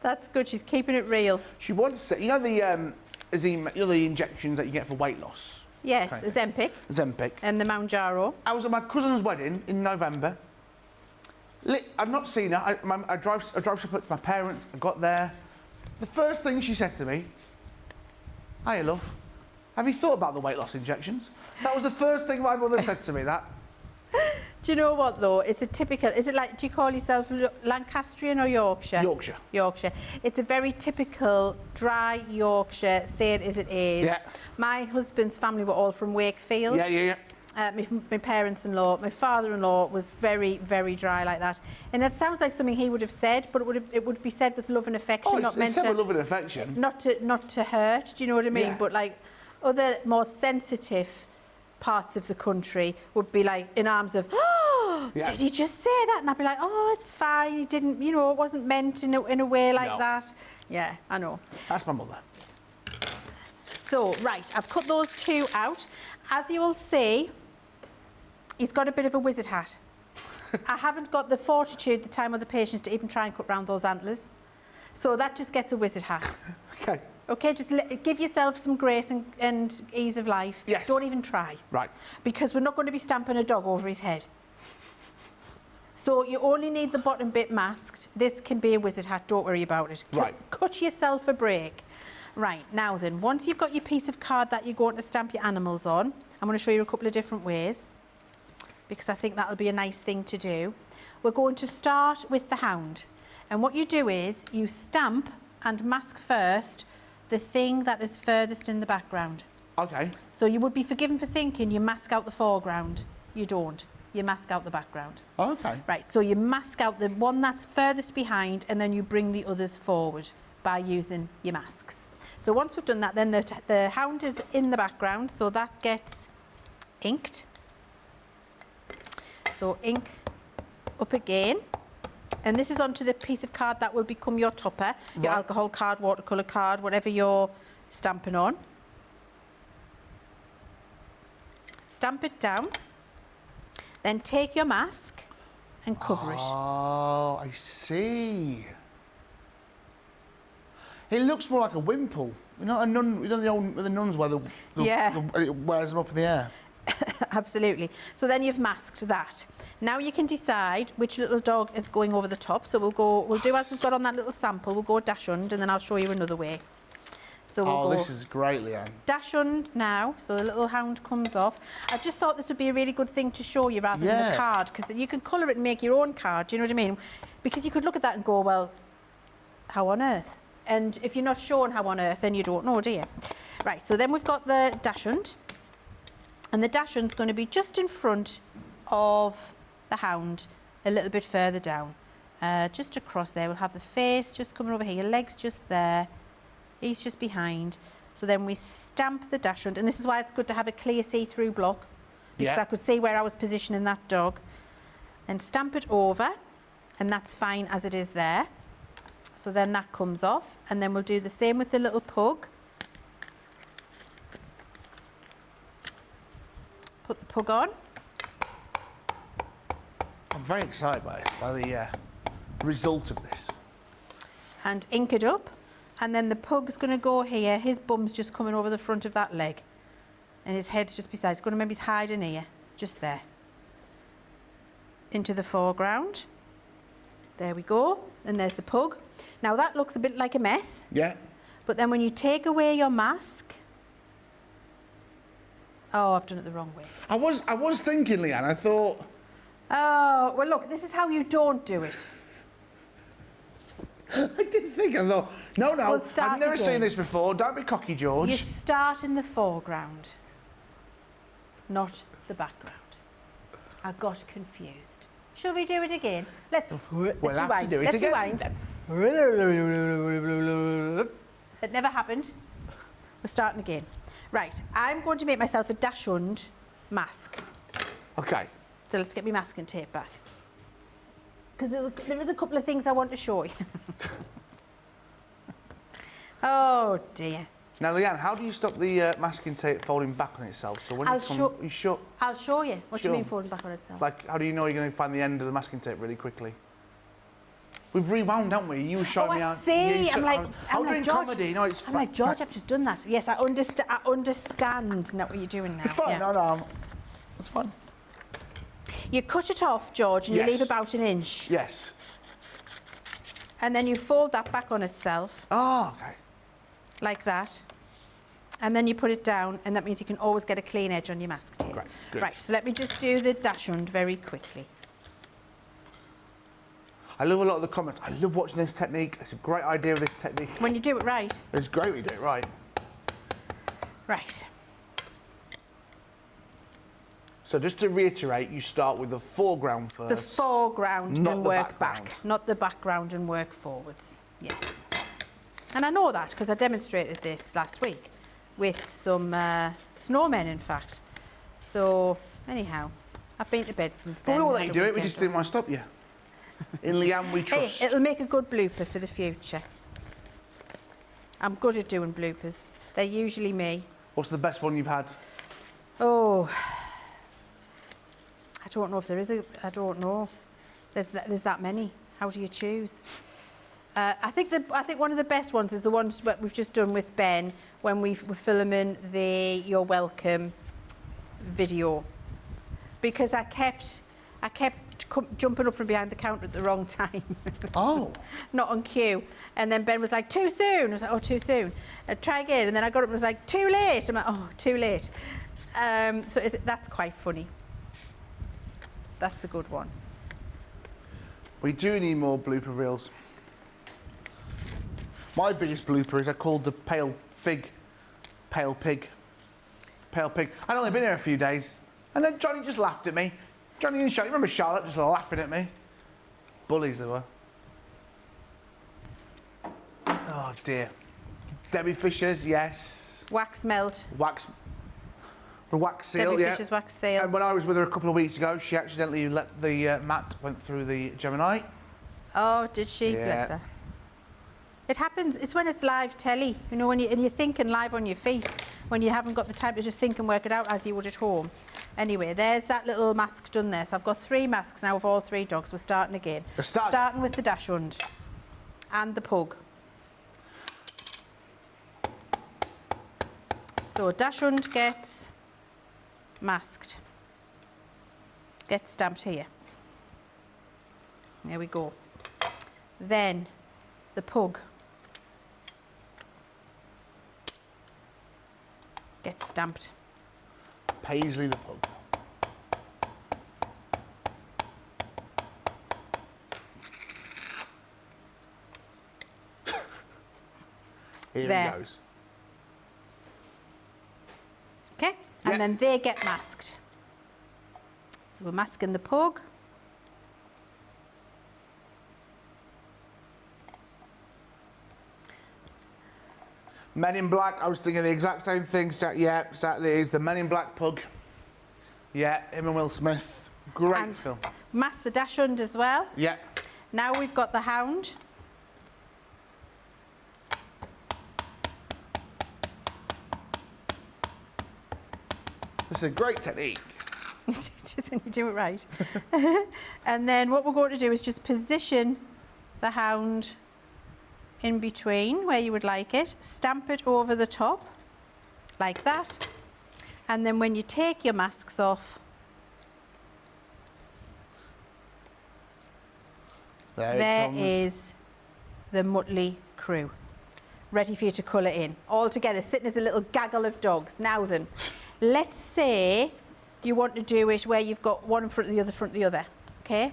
That's good, she's keeping it real. She wants, you know the injections that you get for weight loss? Yes, Okay. Ozempic. Ozempic. And the Mounjaro. I was at my cousin's wedding in November. I'd not seen her. I drove to my parents. I got there. The first thing she said to me, "Hiya, love. Have you thought about the weight loss injections?" That was the first thing my mother said to me. That. Do you know what though? It's a typical. Is it like? Do you call yourself Lancastrian or Yorkshire? Yorkshire. Yorkshire. It's a very typical dry Yorkshire. Say it as it is. Yeah. My husband's family were all from Wakefield. Yeah. My parents-in-law, my father-in-law was very, very dry like that, and that sounds like something he would have said, but it would be said with love and affection, Oh, not meant it's to with love and affection. not to hurt. Do you know what I mean? Yeah. But like other more sensitive parts of the country would be like in arms of, oh, Yeah. did he just say that? And I'd be like, oh, it's fine. He didn't, it wasn't meant in a way like No. that. Yeah, I know. That's my mother. So, right, I've cut those two out. As you will see, he's got a bit of a wizard hat. I haven't got the fortitude, the time or the patience to even try and cut round those antlers. So that just gets a wizard hat. Okay. Okay, just give yourself some grace and ease of life. Yes. Don't even try. Right. Because we're not going to be stamping a dog over his head. So you only need the bottom bit masked. This can be a wizard hat, don't worry about it. Right. Cut yourself a break. Right, now then, once you've got your piece of card that you're going to stamp your animals on, I'm going to show you a couple of different ways, because I think that'll be a nice thing to do. We're going to start with the hound. And what you do is you stamp and mask first the thing that is furthest in the background. Okay. So you would be forgiven for thinking you mask out the foreground. You don't. You mask out the background. Okay. Right, so you mask out the one that's furthest behind and then you bring the others forward by using your masks. So once we've done that, then the hound is in the background, so that gets inked. So ink up again. And this is onto the piece of card that will become your topper, your Right. alcohol card, watercolour card, whatever you're stamping on. Stamp it down. Then take your mask and cover it. Oh, I see. It looks more like a wimple. You know, a nun. You know the old the nuns wear it wears them up in the air. Absolutely. So then you've masked that. Now you can decide which little dog is going over the top. So we'll do as we've got on that little sample. We'll go dachshund, and then I'll show you another way. So we'll go This is great, Leann. dachshund now. So the little hound comes off. I just thought this would be a really good thing to show you rather than the card, because you can colour it and make your own card. Do you know what I mean? Because you could look at that and go, well, how on earth? And if you're not shown how on earth, then you don't know, do you? Right, so then we've got the dachshund. And the dachshund's going to be just in front of the hound, a little bit further down. Just across there, we'll have the face just coming over here, your legs just there. He's just behind. So then we stamp the dachshund, and this is why it's good to have a clear see-through block, because I could see where I was positioning that dog. And stamp it over, and that's fine as it is there. So then that comes off, and then we'll do the same with the little pug. Put the pug on. I'm very excited by the result of this. And ink it up. And then the pug's going to go here. His bum's just coming over the front of that leg. And his head's just beside. It's going to maybe hide in here. Just there. Into the foreground. There we go. And there's the pug. Now that looks a bit like a mess. Yeah. But then when you take away your mask... Oh, I've done it the wrong way. I was thinking, Leann, I thought... Oh, well look, this is how you don't do it. I didn't think, I thought, no, We'll start I've never again. seen this before, don't be cocky, George. You start in the foreground, not the background. I got confused. Shall we do it again? Let's We'll have rewind. to do it Let's again. rewind. It never happened. We're starting again. Right, I'm going to make myself a dachshund mask. Okay. So let's get my masking tape back. Because there is a couple of things I want to show you. Oh dear. Now, Leann, how do you stop the masking tape folding back on itself? So when I'll you shut. I'll show you. What do Sure. you mean folding back on itself? Like, how do you know you're going to find the end of the masking tape really quickly? We've rewound, haven't we? You were showing me how. See, Yeah, I'm like doing George. comedy. No, it's I'm like George. I've just done that. Yes, I understand now what you're doing now. It's fine. Yeah. No, it's fine. You cut it off, George, and Yes. you leave about 1 inch. Yes. And then you fold that back on itself. Oh, okay. Like that. And then you put it down, and that means you can always get a clean edge on your mask tape. Great, good. Right, so let me just do the dashund very quickly. I love a lot of the comments. I love watching this technique. It's a great idea of this technique. When you do it right. It's great when you do it right. Right. So just to reiterate, you start with the foreground first. The foreground not and the work background. back, not the background and work forwards. Yes. And I know that because I demonstrated this last week with some snowmen, in fact. So, anyhow, I've been to bed since then. Well, we'll let had you a do it. We weekend just didn't want to stop you. In Leann, we trust. Hey, it'll make a good blooper for the future. I'm good at doing bloopers. They're usually me. What's the best one you've had? Oh, I don't know if there is a. I don't know. There's that many. How do you choose? I think one of the best ones is the ones that we've just done with Ben when we were filming the You're Welcome video, because I kept jumping up from behind the counter at the wrong time. Oh. Not on cue. And then Ben was like, too soon. I was like, oh, too soon. Try again. And then I got up and was like, too late. I'm like, oh, too late. So that's quite funny. That's a good one. We do need more blooper reels. My biggest blooper is I called the pale pig. I'd only been here a few days, and then Johnny just laughed at me. Johnny and Charlotte, remember Charlotte just laughing at me? Bullies they were. Oh dear. Debbie Fisher's, yes. Wax melt. The wax seal, Debbie yeah. Fisher's wax seal. And when I was with her a couple of weeks ago, she accidentally let the mat went through the Gemini. Oh, did she? Yeah. Bless her. It happens. It's when it's live telly, you know, when you're thinking live on your feet, when you haven't got the time to just think and work it out as you would at home. Anyway, there's that little mask done there. So I've got 3 masks now of all 3 dogs. We're starting again. Starting with the dashund and the pug. So dashund gets masked. Gets stamped here. There we go. Then the pug gets stamped. Paisley the pug. Here There. he goes. Okay, and then they get masked. So we're masking the pug. Men in Black, I was thinking the exact same thing. Yeah, there's the Men in Black pug. Yeah, him and Will Smith. Great film. Mask the dashund as well. Yeah. Now we've got the hound. This is a great technique. Just when you do it right. And then what we're going to do is just position the hound in between where you would like it, stamp it over the top like that, and then when you take your masks off, there is the Mutley crew ready for you to colour in all together, sitting as a little gaggle of dogs. Now then, let's say you want to do it where you've got one in front of the other, okay?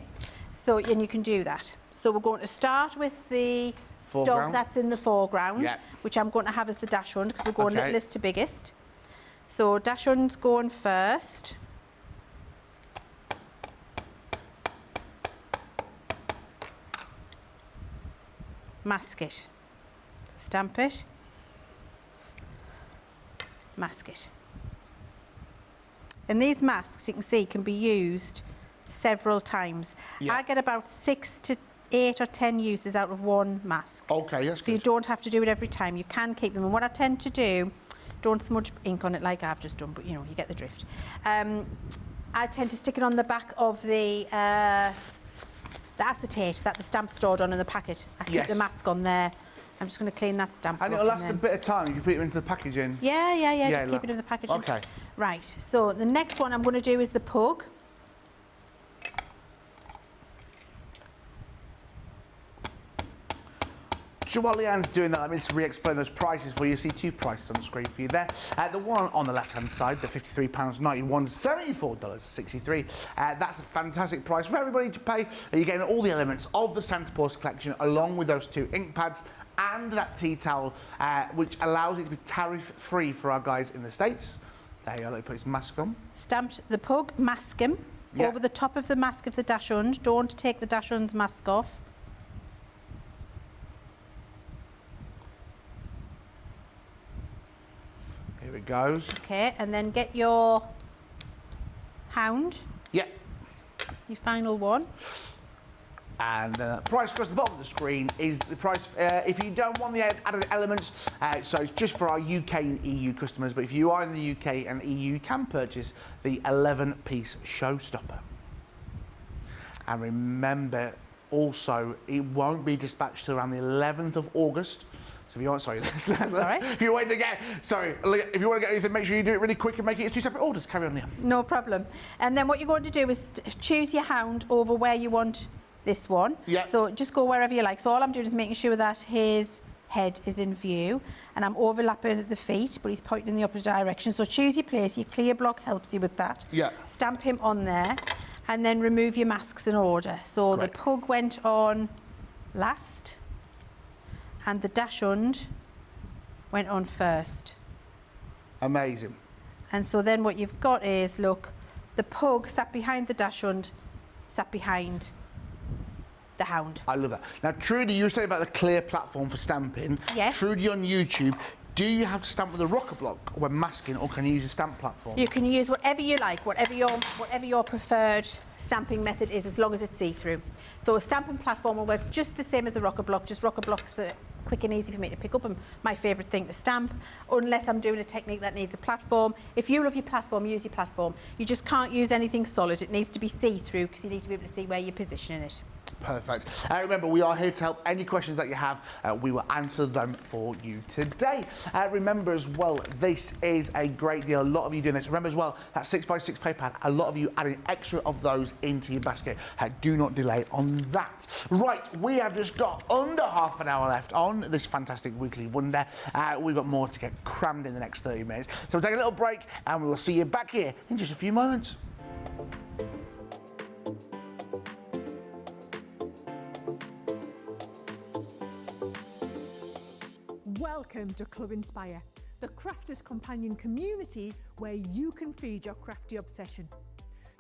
So, and you can do that. So we're going to start with the dog that's in the foreground, which I'm going to have as the dashund because we're going littlest to biggest. So dashund's going first. Mask it. So stamp it. Mask it. And these masks, you can see, can be used several times. Yeah. I get about 6 to 8 or 10 uses out of one mask. Okay, that's So good. you don't have to do it every time. You can keep them. And what I tend to do, don't smudge ink on it like I've just done, but you know, you get the drift. I tend to stick it on the back of the acetate that the stamp's stored on in the packet. I keep the mask on there. I'm just going to clean that stamp. And it'll last a bit of time. You can put it into the packaging. Yeah, just keep it in the packaging. Okay. Right, so the next one I'm going to do is the pug. So while Leanne's doing that, let me just re-explain those prices for you. You see 2 prices on the screen for you there. The one on the left-hand side, the £53.91, $74.63. That's a fantastic price for everybody to pay. You're getting all the elements of the Santa Paws collection, along with those 2 ink pads and that tea towel, which allows it to be tariff-free for our guys in the States. There you go, let me put his mask on. Stamped the pug, mask him. Over the top of the mask of the dachshund. Don't take the dachshund's mask off. Here it goes. Okay, and then get your hound. Yeah. Your final one. And the price across the bottom of the screen is the price if you don't want the added elements. So it's just for our UK and EU customers, but if you are in the UK and EU, you can purchase the 11-piece showstopper. And remember, also, it won't be dispatched till around the 11th of August. So if you want, if you want to get, if you want to get anything, make sure you do it really quick and make it as 2 separate orders. Carry on, Leann. No problem. And then what you're going to do is choose your hound over where you want this one. Yeah. So just go wherever you like. So all I'm doing is making sure that his head is in view, and I'm overlapping the feet, but he's pointing in the opposite direction. So choose your place. Your clear block helps you with that. Yeah. Stamp him on there, and then remove your masks in order. So the pug went on last, and the dachshund went on first. Amazing. And so then what you've got is, look, the pug sat behind the dachshund, sat behind the hound. I love that. Now, Trudy, you were saying about the clear platform for stamping. Yes. Trudy on YouTube, do you have to stamp with a rocker block when masking, or can you use a stamp platform? You can use whatever you like, whatever your preferred stamping method is, as long as it's see-through. So a stamping platform will work just the same as a rocker block, just rocker blocks are quick and easy for me to pick up and my favourite thing to stamp, unless I'm doing a technique that needs a platform. If you love your platform, use your platform. You just can't use anything solid. It needs to be see-through because you need to be able to see where you're positioning it. Perfect. Remember, we are here to help. Any questions that you have, we will answer them for you today. Remember as well, this is a great deal. A lot of you doing this. Remember as well, that 6x6 paper pad, a lot of you adding extra of those into your basket. Do not delay on that. Right, we have just got under half an hour left on this fantastic weekly wonder. We've got more to get crammed in the next 30 minutes. So we'll take a little break and we will see you back here in just a few moments. Welcome to Club Inspire, the crafters companion community where you can feed your crafty obsession.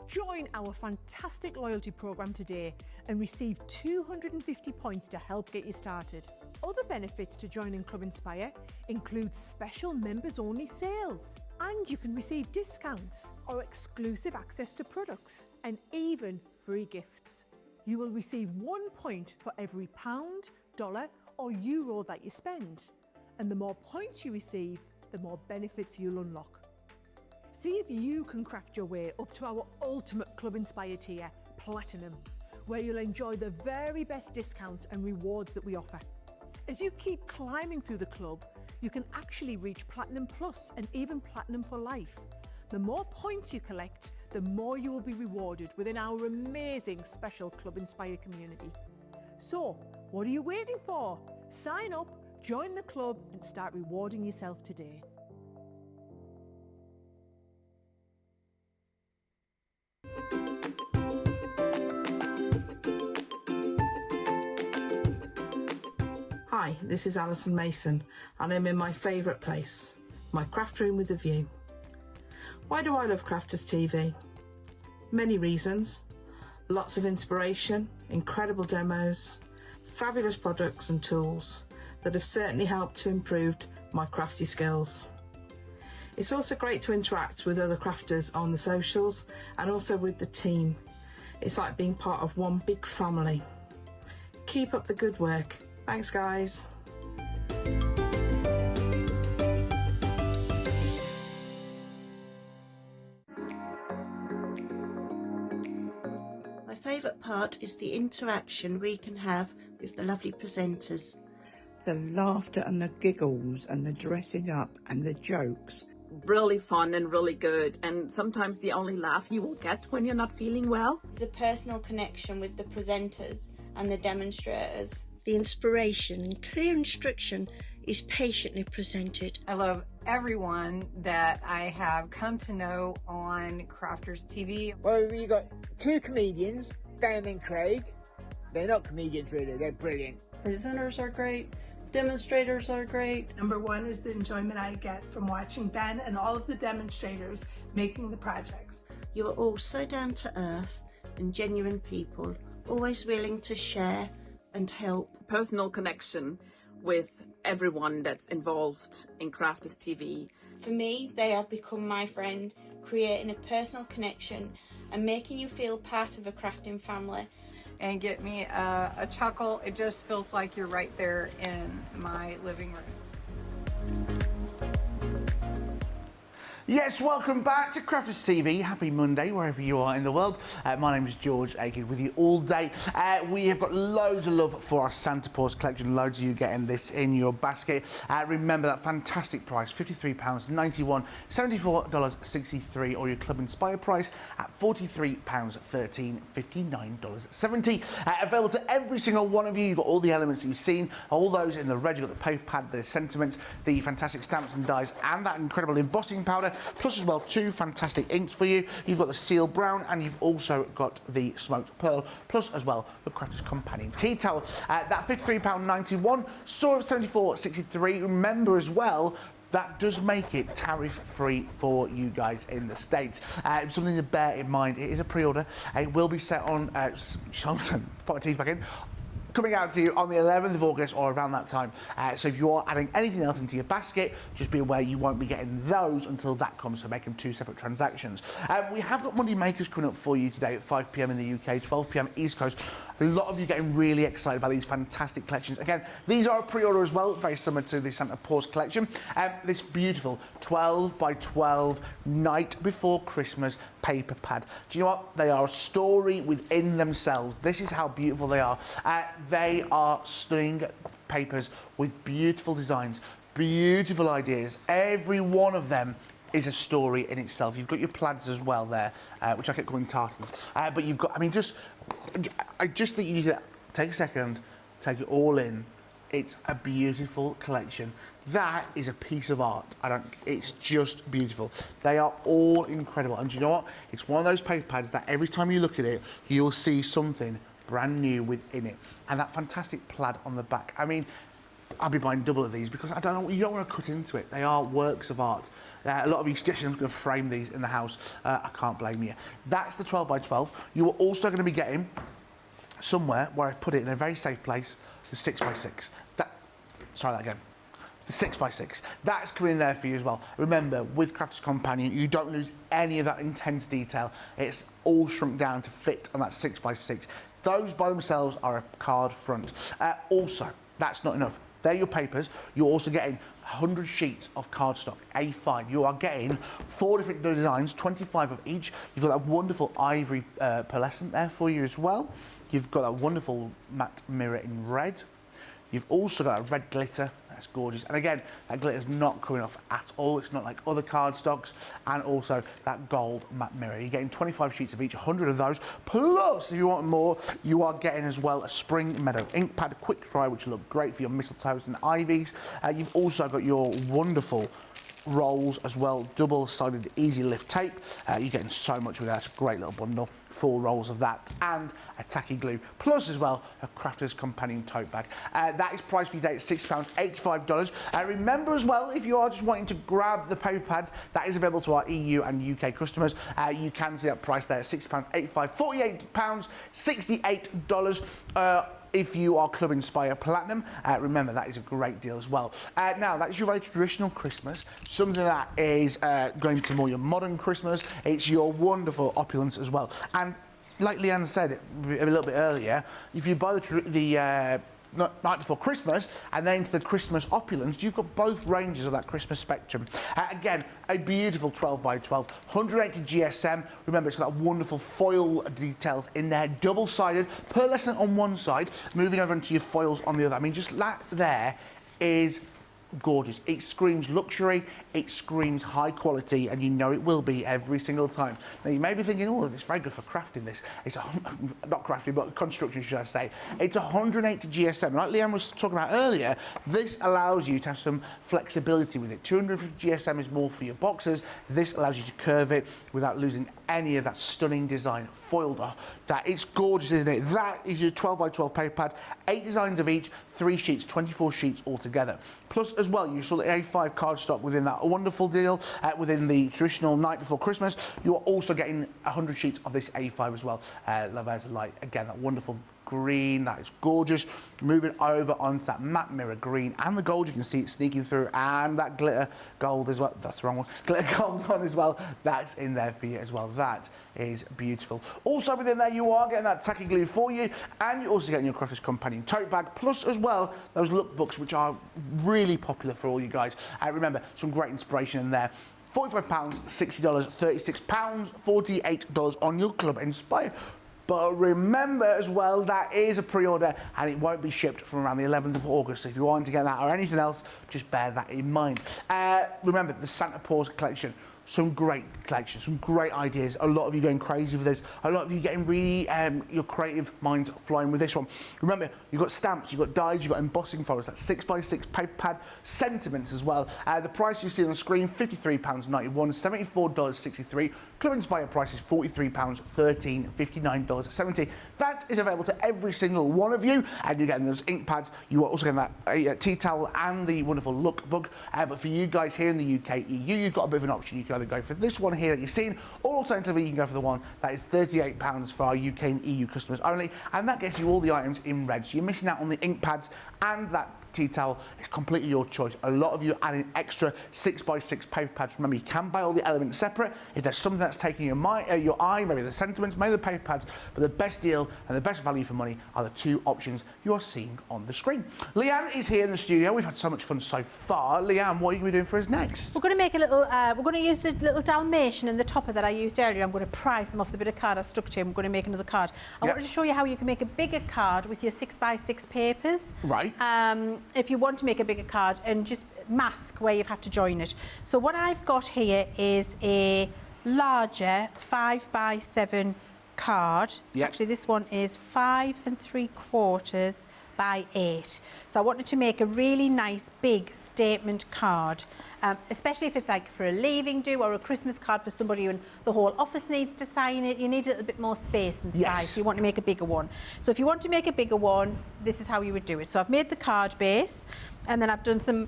Join our fantastic loyalty program today and receive 250 points to help get you started. Other benefits to joining Club Inspire include special members-only sales, and you can receive discounts or exclusive access to products, and even free gifts. You will receive 1 point for every pound, dollar or euro that you spend. And the more points you receive, the more benefits you'll unlock. See if you can craft your way up to our ultimate Club Inspire tier, Platinum, where you'll enjoy the very best discounts and rewards that we offer. As you keep climbing through the club, you can actually reach Platinum Plus and even Platinum for life. The more points you collect, the more you will be rewarded within our amazing special Club Inspire community. So, what are you waiting for? Sign up, join the club and start rewarding yourself today. Hi, this is Alison Mason and I'm in my favourite place, my craft room with a view. Why do I love Crafters TV? Many reasons. Lots of inspiration, incredible demos, fabulous products and tools that have certainly helped to improve my crafty skills. It's also great to interact with other crafters on the socials and also with the team. It's like being part of one big family. Keep up the good work. Thanks, guys. My favourite part is the interaction we can have with the lovely presenters. The laughter and the giggles and the dressing up and the jokes. Really fun and really good, and sometimes the only laugh you will get when you're not feeling well. The personal connection with the presenters and the demonstrators. The inspiration and clear instruction is patiently presented. I love everyone that I have come to know on Crafters TV. Well, we got two comedians, Dan and Craig. They're not comedians really, they're brilliant. Presenters are great. Demonstrators are great. Number one is the enjoyment I get from watching Ben and all of the demonstrators making the projects. You are all so down to earth and genuine people, always willing to share and help. Personal connection with everyone that's involved in Crafters TV. For me, they have become my friend, creating a personal connection and making you feel part of a crafting family. And get me a chuckle. It just feels like you're right there in my living room. Yes, welcome back to Crafters TV. Happy Monday, wherever you are in the world. My name is George Aiken with you all day. We have got loads of love for our Santa Paws collection. Loads of you getting this in your basket. Remember that fantastic price, £53.91, $74.63, or your Club Inspire price at £43.13, $59.70. Available to every single one of you. You've got all the elements that you've seen, all those in the red. You've got the paper pad, the sentiments, the fantastic stamps and dies, and that incredible embossing powder. Plus as well 2 fantastic inks for you. You've got the seal brown and you've also got the smoked pearl, plus as well the Crafters Companion tea towel. That £53.91, saw at $74.63. Remember as well, that does make it tariff-free for you guys in the States. Something to bear in mind, it is a pre-order. It will be set on, put my teeth back in, coming out to you on the 11th of August or around that time. So if you are adding anything else into your basket, just be aware you won't be getting those until that comes, so make them 2 separate transactions. We have got Monday Makers coming up for you today at 5 p.m. in the UK, 12 p.m. East Coast. A lot of you getting really excited about these fantastic collections. Again, these are a pre-order as well, very similar to the Santa Paws collection. This beautiful 12 by 12 night before Christmas paper pad. Do you know what? They are a story within themselves. This is how beautiful they are. They are stunning papers with beautiful designs, beautiful ideas. Every one of them is a story in itself. You've got your plaids as well there, which I kept calling tartans. But you've got, I just think you need to take a second, take it all in. It's a beautiful collection. That is a piece of art. It's just beautiful. They are all incredible. And do you know what? It's one of those paper pads that every time you look at it, you'll see something brand new within it. And that fantastic plaid on the back. I'll be buying double of these because you don't want to cut into it. They are works of art. A lot of you suggested I'm going to frame these in the house. I can't blame you. That's the 12 by 12. You are also going to be getting somewhere where I've put it in a very safe place, the 6 by 6. Try that again. The 6 by 6. That's coming in there for you as well. Remember, with Crafters Companion, you don't lose any of that intense detail. It's all shrunk down to fit on that 6 by 6. Those by themselves are a card front. Also, that's not enough. They're your papers. You're also getting 100 sheets of cardstock, A5. You are getting 4 different designs, 25 of each. You've got that wonderful ivory pearlescent there for you as well. You've got that wonderful matte mirror in red. You've also got a red glitter. That's gorgeous. And again, that glitter's not coming off at all. It's not like other cardstocks. And also that gold matte mirror. You're getting 25 sheets of each, 100 of those. Plus, if you want more, you are getting as well a Spring Meadow ink pad, quick dry, which will look great for your mistletoes and ivies. You've also got your wonderful rolls as well, double-sided easy lift tape. You're getting so much with that. It's a great little bundle. 4 rolls of that and a tacky glue, plus as well a Crafters Companion tote bag. That is priced for you today at £6.85. Remember as well, if you are just wanting to grab the paper pads, that is available to our EU and UK customers. You can see that price there at £6.85, £48.68. If you are Club Inspire Platinum, remember that is a great deal as well. Now, that is your very traditional Christmas, something that is going to more your modern Christmas. It's your wonderful opulence as well. And like Leann said a little bit earlier, if you buy the night before Christmas and then into the Christmas opulence, you've got both ranges of that Christmas spectrum. Again, a beautiful 12 by 12, 180 GSM. Remember, it's got wonderful foil details in there, double-sided, pearlescent on one side, moving over into your foils on the other. I mean, just that there is gorgeous. It screams luxury, it screams high quality, and you know it will be every single time. Now you may be thinking, oh, it's very good for crafting this. It's not crafting, but construction, should I say. It's 180 GSM. Like Leann was talking about earlier, this allows you to have some flexibility with it. 250 GSM is more for your boxes. This allows you to curve it without losing any of that stunning design foiled. That it's gorgeous, isn't it? That is your 12 by 12 paper pad, 8 designs of each, 3 sheets, 24 sheets altogether. Plus, as well, you saw the A5 cardstock within that wonderful deal. Within the traditional night before Christmas, you are also getting 100 sheets of this A5 as well. Lavaz Light, again, that wonderful green, that is gorgeous. Moving over onto that matte mirror green and the gold, you can see it sneaking through, and that glitter gold as well. That's the wrong one. Glitter gold one as well. That's in there for you as well. That is beautiful. Also within there, you are getting that tacky glue for you, and you're also getting your Crafter's Companion tote bag, plus as well those lookbooks, which are really popular for all you guys. Remember, some great inspiration in there. £45, $60, £36, $48 on your Club Inspire. But remember as well, that is a pre-order and it won't be shipped from around the 11th of August. So if you want to get that or anything else, just bear that in mind. Remember, the Santa Paws collection. Some great collections, some great ideas. A lot of you going crazy for this. A lot of you getting really, your creative minds flying with this one. Remember, you've got stamps, you've got dies, you've got embossing folders, that's 6x6 paper pad, sentiments as well. The price you see on the screen, £53.91, $74.63. Club Inspire price is £43, $13, $59.70. That is available to every single one of you, and you're getting those ink pads. You are also getting that tea towel and the wonderful lookbook. But for you guys here in the UK, EU, you've got a bit of an option. You can either go for this one here that you've seen, or alternatively, you can go for the one that is £38 for our UK and EU customers only, and that gets you all the items in red. So you're missing out on the ink pads and that tea towel. It's completely your choice. A lot of you are adding extra 6x6 paper pads. Remember, you can buy all the elements separate. If there's something that's taking your eye, maybe the sentiments, maybe the paper pads, but the best deal and the best value for money are the two options you are seeing on the screen. Leann is here in the studio. We've had so much fun so far. Leann, what are you going to be doing for us next? We're going to make a little, we're going to use the little Dalmatian and the topper that I used earlier. I'm going to prize them off the bit of card I stuck to. I'm going to make another card. I wanted to show you how you can make a bigger card with your 6x6 papers. Right. If you want to make a bigger card and just mask where you've had to join it. So what I've got here is a larger 5x7 card. Yep. Actually, this one is 5 3/4 by 8. So I wanted to make a really nice big statement card, especially if it's like for a leaving do or a Christmas card for somebody and the whole office needs to sign it. You need a little bit more space inside. Yes. So you want to make a bigger one. So if you want to make a bigger one, this is how you would do it. So I've made the card base, and then I've done some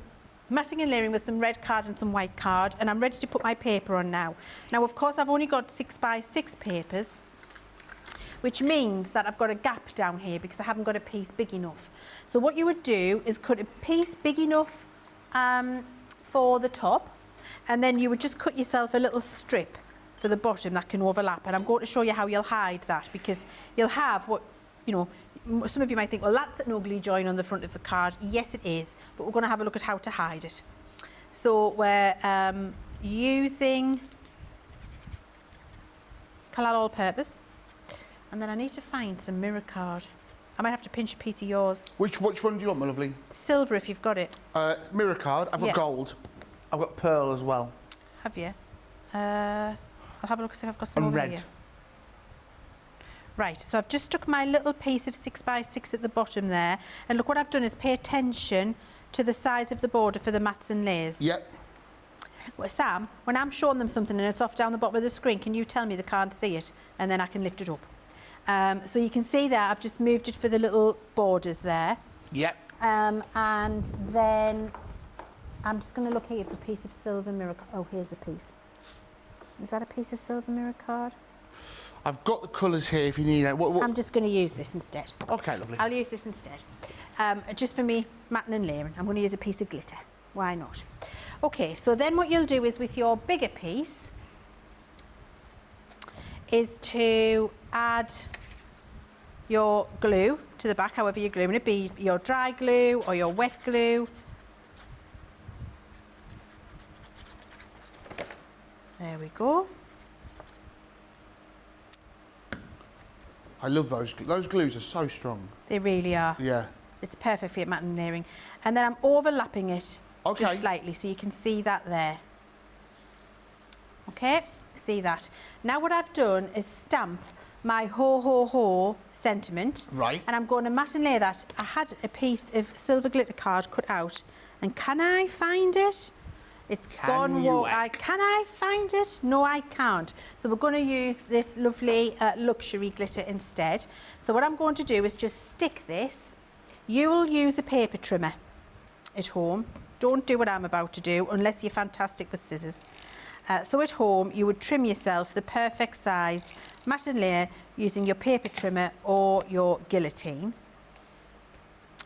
matting and layering with some red card and some white card, and I'm ready to put my paper on now. Now, of course, I've only got 6x6 papers, which means that I've got a gap down here because I haven't got a piece big enough. So what you would do is cut a piece big enough for the top, and then you would just cut yourself a little strip for the bottom that can overlap. And I'm going to show you how you'll hide that, because you'll have what, you know, some of you might think, well, that's an ugly join on the front of the card. Yes, it is, but we're going to have a look at how to hide it. So we're using Kalal All-Purpose, and then I need to find some mirror card. I might have to pinch a piece of yours. Which one do you want, my lovely? Silver, if you've got it. Mirror card. I've got gold. I've got pearl as well. Have you? I'll have a look, see if I've got some over red. here. Right, so I've just stuck my little piece of 6x6 at the bottom there, and look, what I've done is pay attention to the size of the border for the mats and layers. Yep. Well, Sam, when I'm showing them something and it's off down the bottom of the screen, can you tell me they can't see it, and then I can lift it up? So you can see there, I've just moved it for the little borders there. Yep. And then I'm just going to look here for a piece of silver mirror. Oh, here's a piece. Is that a piece of silver mirror card? I've got the colours here if you need it. I'm just going to use this instead. Okay, lovely. I'll use this instead. Just for me, matting and layering, I'm going to use a piece of glitter. Why not? Okay, so then what you'll do is with your bigger piece is to add your glue to the back, however you're gluing it, be your dry glue or your wet glue. There we go. I love those. Those glues are so strong. They really are. Yeah. It's perfect for your matte and layering. And then I'm overlapping it Okay. just slightly so you can see that there. Okay, see that. Now what I've done is stamp my ho ho ho sentiment. Right. And I'm going to matte and lay that. I had a piece of silver glitter card cut out, and can I find it? It's gone. Can I find it? No, I can't. So we're going to use this lovely luxury glitter instead. So what I'm going to do is just stick this. You'll use a paper trimmer at home. Don't do what I'm about to do unless you're fantastic with scissors. So at home, you would trim yourself the perfect sized matte and layer using your paper trimmer or your guillotine.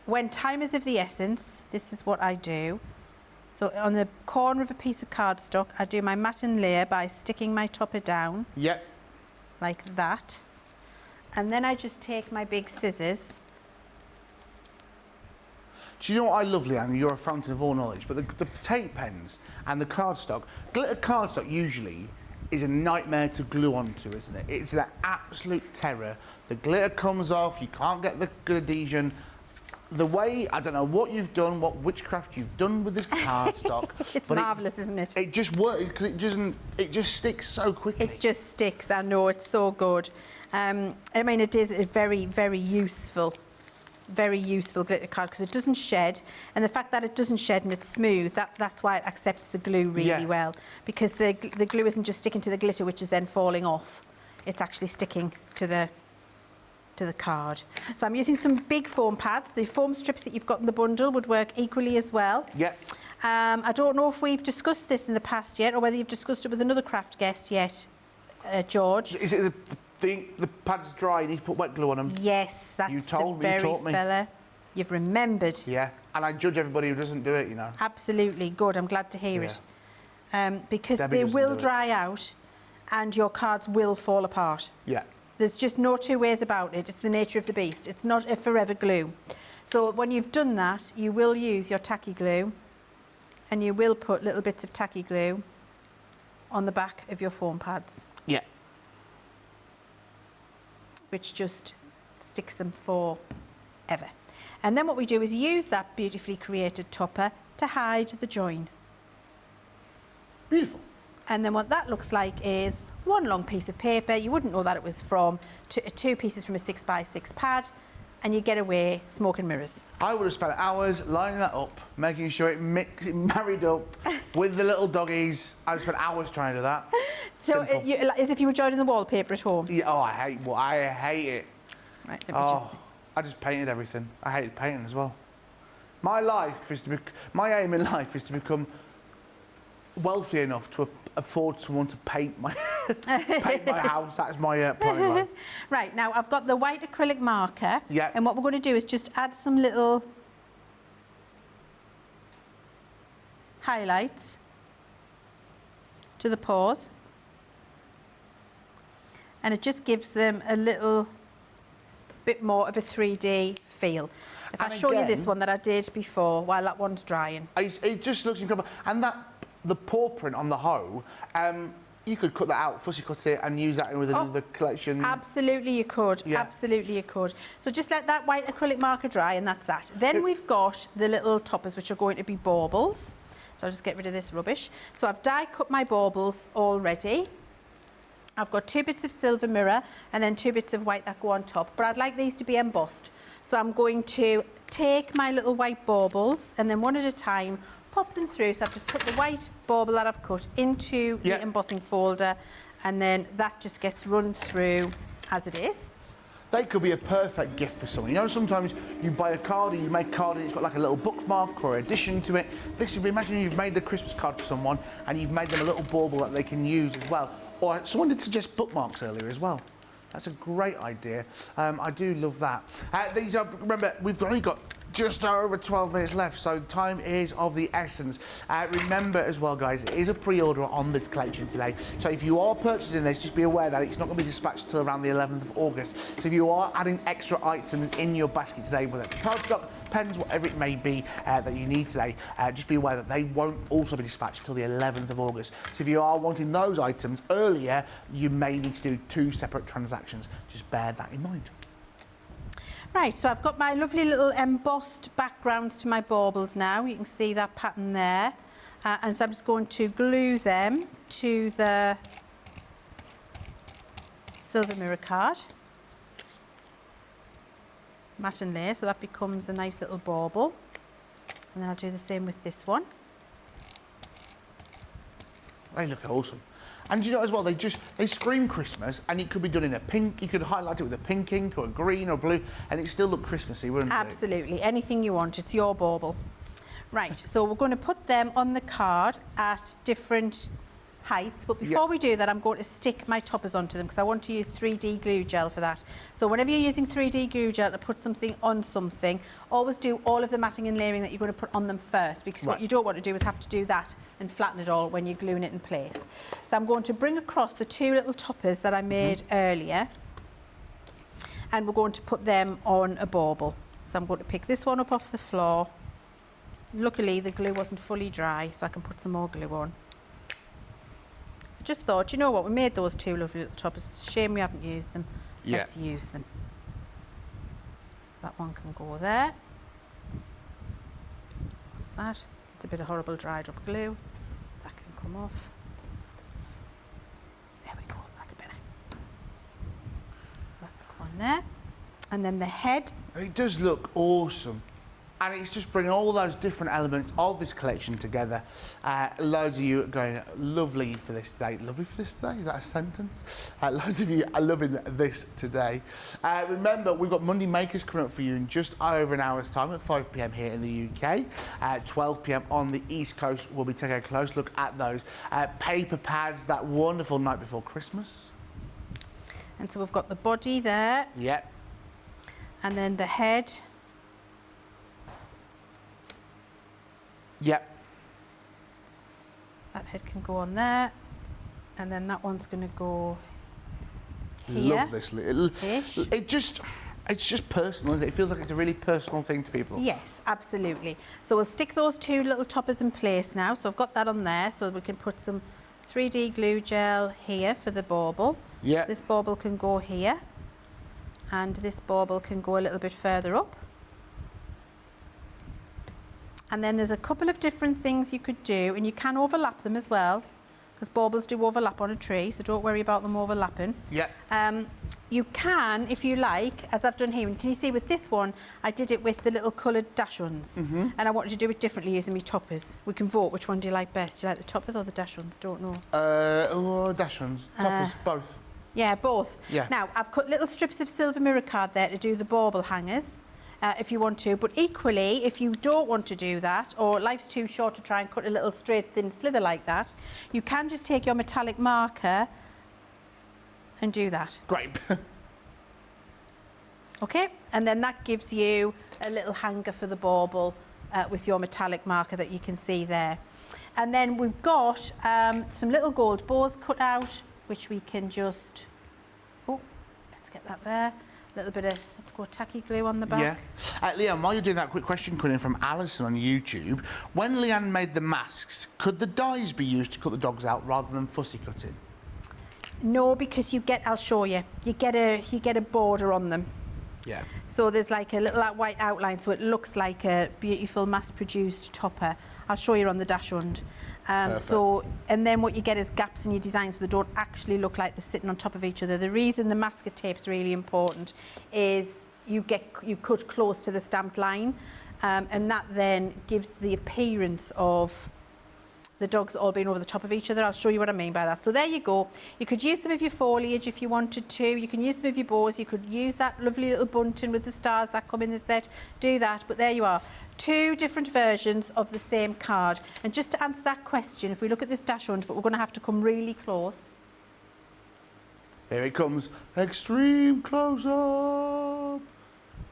When time is of the essence, this is what I do. So on the corner of a piece of cardstock, I do my matte and layer by sticking my topper down. Yep. Like that. And then I just take my big scissors. Do you know what I love, Leanne? You're a fountain of all knowledge, but the tape pens and the cardstock, glitter cardstock usually is a nightmare to glue onto, isn't it? It's an absolute terror. The glitter comes off, you can't get the good adhesion. The way, I don't know what you've done, what witchcraft you've done with this cardstock. It's marvellous, isn't it? It just works because it just sticks so quickly. It just sticks, I know, it's so good. I mean, it is a very, very useful glitter card because it doesn't shed, and the fact that it doesn't shed and it's smooth, that's why it accepts the glue really well, because the glue isn't just sticking to the glitter which is then falling off. It's actually sticking to the card. So I'm using some big foam pads. The foam strips that you've got in the bundle would work equally as well. Yeah. I don't know if we've discussed this in the past yet, or whether you've discussed it with another craft guest yet, George. Is it the pads dry, you need to put wet glue on them? Yes, that's you told the very me, you taught me. fella. You've remembered. Yeah, and I judge everybody who doesn't do it, you know. Absolutely, good. I'm glad to hear it. Because Debbie they doesn't will do it. dry out and your cards will fall apart. Yeah. There's just no two ways about it. It's the nature of the beast. It's not a forever glue. So when you've done that, you will use your tacky glue and you will put little bits of tacky glue on the back of your foam pads. Yeah. Which just sticks them forever. And then what we do is use that beautifully created topper to hide the join. Beautiful. And then what that looks like is one long piece of paper. You wouldn't know that it was from two pieces from a 6x6 pad, and you get away smoke and mirrors. I would have spent hours lining that up, making sure it married up with the little doggies. I'd have spent hours trying to do that. So as if you were joining the wallpaper at home. Yeah, oh, I hate it. Right, let me I just painted everything. I hated painting as well. My aim in life is to become wealthy enough to afford someone to paint my house. That's my plan in life. Right, now I've got the white acrylic marker. Yeah. And what we're going to do is just add some little highlights to the paws. And it just gives them a little bit more of a 3D feel. If I show you this one that I did before while that one's drying. It just looks incredible. And the paw print on the hoe, you could cut that out, fussy cut it, and use that with another collection. Absolutely you could. Yeah. Absolutely you could. So just let that white acrylic marker dry, and that's that. Then we've got the little toppers, which are going to be baubles. So I'll just get rid of this rubbish. So I've die cut my baubles already. I've got 2 bits of silver mirror and then 2 bits of white that go on top, but I'd like these to be embossed. So I'm going to take my little white baubles and then one at a time pop them through. So I've just put the white bauble that I've cut into the embossing folder, and then that just gets run through as it is. They could be a perfect gift for someone. You know, sometimes you buy a card or you make a card and it's got like a little bookmark or addition to it. This would be, imagine you've made a Christmas card for someone and you've made them a little bauble that they can use as well. Or someone did suggest bookmarks earlier as well. That's a great idea. I do love that. These are, remember, we've only got just over 12 minutes left, so time is of the essence. Remember as well, guys, it is a pre-order on this collection today. So if you are purchasing this, just be aware that it's not going to be dispatched till around the 11th of August. So if you are adding extra items in your basket today, whether it's cardstock, pens, whatever it may be that you need today, just be aware that they won't also be dispatched till the 11th of August. So if you are wanting those items earlier, you may need to do 2 separate transactions. Just bear that in mind. Right, so I've got my lovely little embossed backgrounds to my baubles now. You can see that pattern there. And so I'm just going to glue them to the silver mirror card. Matte and layer, so that becomes a nice little bauble. And then I'll do the same with this one. They look awesome. And you know as well, they scream Christmas, and it could be done in a pink. You could highlight it with a pink ink or a green or blue, and it still look Christmassy, wouldn't it? Absolutely, anything you want. It's your bauble. Right, so we're going to put them on the card at different heights, but before we do that, I'm going to stick my toppers onto them because I want to use 3D glue gel for that. So whenever you're using 3D glue gel to put something on something, always do all of the matting and layering that you're going to put on them first, because what you don't want to do is have to do that and flatten it all when you're gluing it in place. So I'm going to bring across the 2 little toppers that I made earlier, and we're going to put them on a bauble. So I'm going to pick this one up off the floor. Luckily the glue wasn't fully dry, so I can put some more glue on. Just thought, you know what, we made those 2 lovely little toppers. It's a shame we haven't used them. Let's use them. So that one can go there. What's that? It's a bit of horrible dried up glue. That can come off. There we go, that's better. So that's going there. And then the head. It does look awesome. And it's just bringing all those different elements of this collection together. Loads of you are going, lovely for this today. Lovely for this today? Is that a sentence? Loads of you are loving this today. Remember, we've got Monday Makers coming up for you in just over an hour's time at 5 p.m. here in the UK. 12 p.m. on the East Coast. We'll be taking a close look at those paper pads, that wonderful night before Christmas. And so we've got the body there. Yep. And then the head. Yep. That head can go on there, and then that one's going to go here. Love this little. It's just personal, isn't it? It feels like it's a really personal thing to people. Yes, absolutely. So we'll stick those 2 little toppers in place now. So I've got that on there, so we can put some 3D glue gel here for the bauble. Yeah. This bauble can go here, and this bauble can go a little bit further up. And then there's a couple of different things you could do, and you can overlap them as well, because baubles do overlap on a tree, so don't worry about them overlapping. Yeah. You can, if you like, as I've done here, and can you see with this one, I did it with the little coloured dash-ons, and I wanted to do it differently using my toppers. We can vote, which one do you like best? Do you like the toppers or the dash-ons? Don't know. Dash-ons, toppers, both. Yeah, both. Yeah. Now, I've cut little strips of silver mirror card there to do the bauble hangers. If you want to, but equally, if you don't want to do that, or life's too short to try and cut a little straight thin slither like that, you can just take your metallic marker and do that. Great. Okay, and then that gives you a little hanger for the bauble with your metallic marker that you can see there. And then we've got some little gold bows cut out, which we can just, let's get that there. A little bit of, let's go tacky glue on the back. Yeah. Leann, while you're doing that, quick question coming in from Alison on YouTube. When Leann made the masks, could the dyes be used to cut the dogs out rather than fussy cutting? No, because you get, I'll show you, you get a border on them. Yeah. So there's like a little white outline, so it looks like a beautiful mass-produced topper. I'll show you on the dash-und. And then what you get is gaps in your design, so they don't actually look like they're sitting on top of each other. The reason the masking tape's really important is you cut close to the stamped line, and that then gives the appearance of the dogs all being over the top of each other. I'll show you what I mean by that. So there you go. You could use some of your foliage if you wanted to. You can use some of your bows. You could use that lovely little bunting with the stars that come in the set. Do that. But there you are. 2 different versions of the same card. And just to answer that question, if we look at this dash-und, but we're going to have to come really close. Here it comes. Extreme close-up.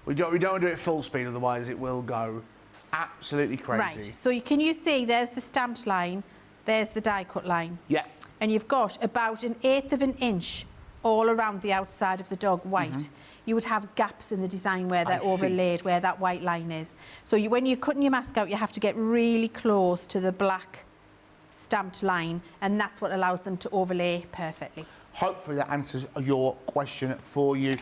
We don't want to do it full speed, otherwise it will go absolutely crazy. Right, so can you see there's the stamped line, there's the die cut line. Yeah. And you've got about 1/8 of an inch all around the outside of the dog white. You would have gaps in the design where they're overlaid, where that white line is. So when you're cutting your mask out, you have to get really close to the black stamped line, and that's what allows them to overlay perfectly. Hopefully that answers your question for you.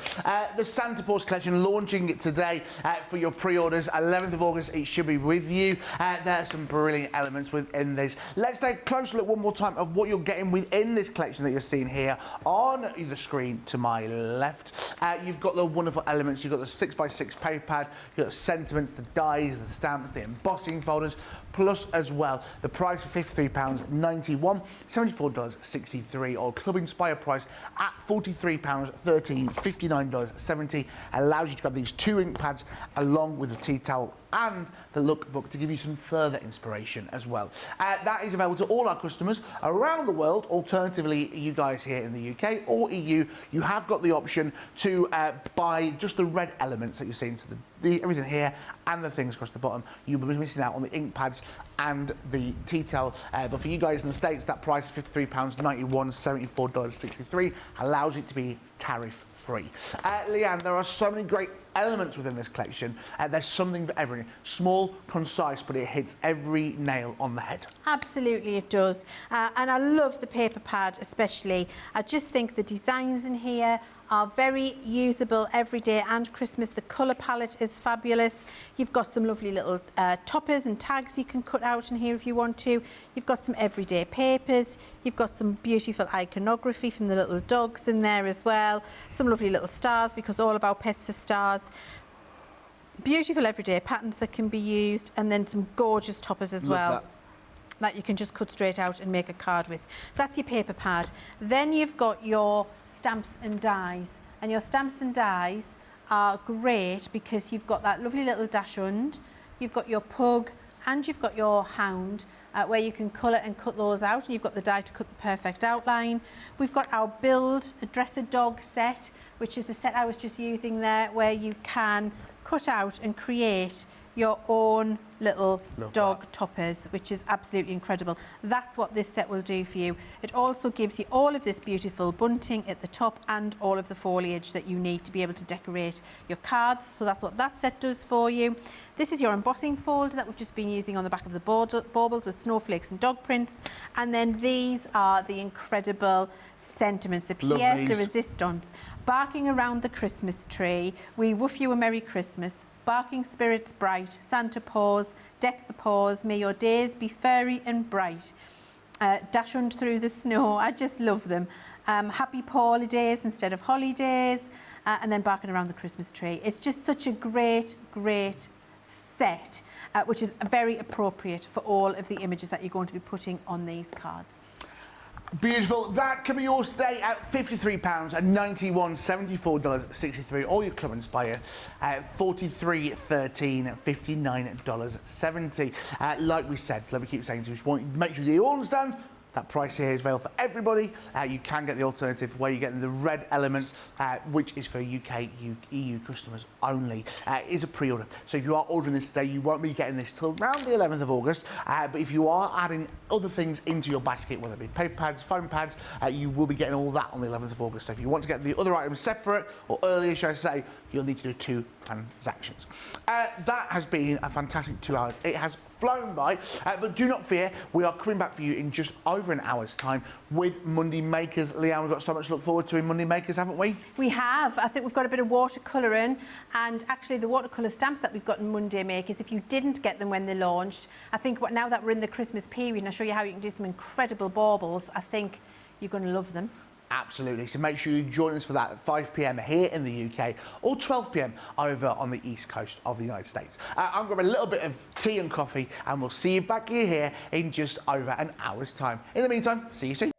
The Santa Paws collection launching it today for your pre-orders. 11th of August, it should be with you. There are some brilliant elements within this. Let's take a close look one more time of what you're getting within this collection that you're seeing here on the screen to my left. You've got the wonderful elements. You've got the 6x6 paper pad, you've got the sentiments, the dies, the stamps, the embossing folders, plus as well the price of £53.91, $74.63, or Club Inspire price at £43.13, $59.70 allows you to grab these 2 ink pads along with the tea towel and the lookbook to give you some further inspiration as well. That is available to all our customers around the world. Alternatively, you guys here in the UK or EU, you have got the option to buy just the red elements that you're seeing, so everything here and the things across the bottom. You will be missing out on the ink pads and the tea towel. But for you guys in the States, that price is £53.91, $74.63 allows it to be tariff free. Leann, there are so many great elements within this collection. There's something for everyone. Small, concise, but it hits every nail on the head. Absolutely it does. And I love the paper pad especially. I just think the designs in here are very usable every day and Christmas. The colour palette is fabulous. You've got some lovely little toppers and tags you can cut out in here if you want to. You've got some everyday papers. You've got some beautiful iconography from the little dogs in there as well. Some lovely little stars, because all of our pets are stars. Beautiful everyday patterns that can be used, and then some gorgeous toppers as well that you can just cut straight out and make a card with. So that's your paper pad. Then you've got your stamps and dies, and your stamps and dies are great because you've got that lovely little dachshund, you've got your pug, and you've got your hound, where you can colour and cut those out, and you've got the die to cut the perfect outline. We've got our build a dresser dog set, which is the set I was just using there, where you can cut out and create your own little dog toppers, which is absolutely incredible. That's what this set will do for you. It also gives you all of this beautiful bunting at the top and all of the foliage that you need to be able to decorate your cards. So that's what that set does for you. This is your embossing folder that we've just been using on the back of the baubles with snowflakes and dog prints. And then these are the incredible sentiments, the pièce de résistance. Barking around the Christmas tree, we woof you a Merry Christmas. Barking spirits bright, Santa Paws, deck the paws, may your days be furry and bright. Dachshund through the snow, I just love them. Happy holidays instead of holidays, and then barking around the Christmas tree. It's just such a great, great set, which is very appropriate for all of the images that you're going to be putting on these cards. Beautiful. That can be yours today at £53.91, $74.63. All your Club Inspire at $43.13, $59.70. Like we said, like we keep saying to you, just want to make sure you all understand that price here is available for everybody. You can get the alternative where you're getting the red elements, which is for UK, EU customers only. It is a pre-order. So if you are ordering this today, you won't be getting this till around the 11th of August. But if you are adding other things into your basket, whether it be paper pads, foam pads, you will be getting all that on the 11th of August. So if you want to get the other items separate, or earlier, should I say, you'll need to do 2 transactions. That has been a fantastic 2 hours. It has flown by, but do not fear, we are coming back for you in just over an hour's time with Monday Makers. Leann, we've got so much to look forward to in Monday Makers, haven't we? We have. I think we've got a bit of watercolouring, and actually the watercolour stamps that we've got in Monday Makers, if you didn't get them when they launched, I think now that we're in the Christmas period and I show you how you can do some incredible baubles, I think you're going to love them. Absolutely. So make sure you join us for that at 5 p.m. here in the UK or 12 p.m. over on the east coast of the United States. I'm going to have a little bit of tea and coffee, and we'll see you back here in just over an hour's time. In the meantime, see you soon.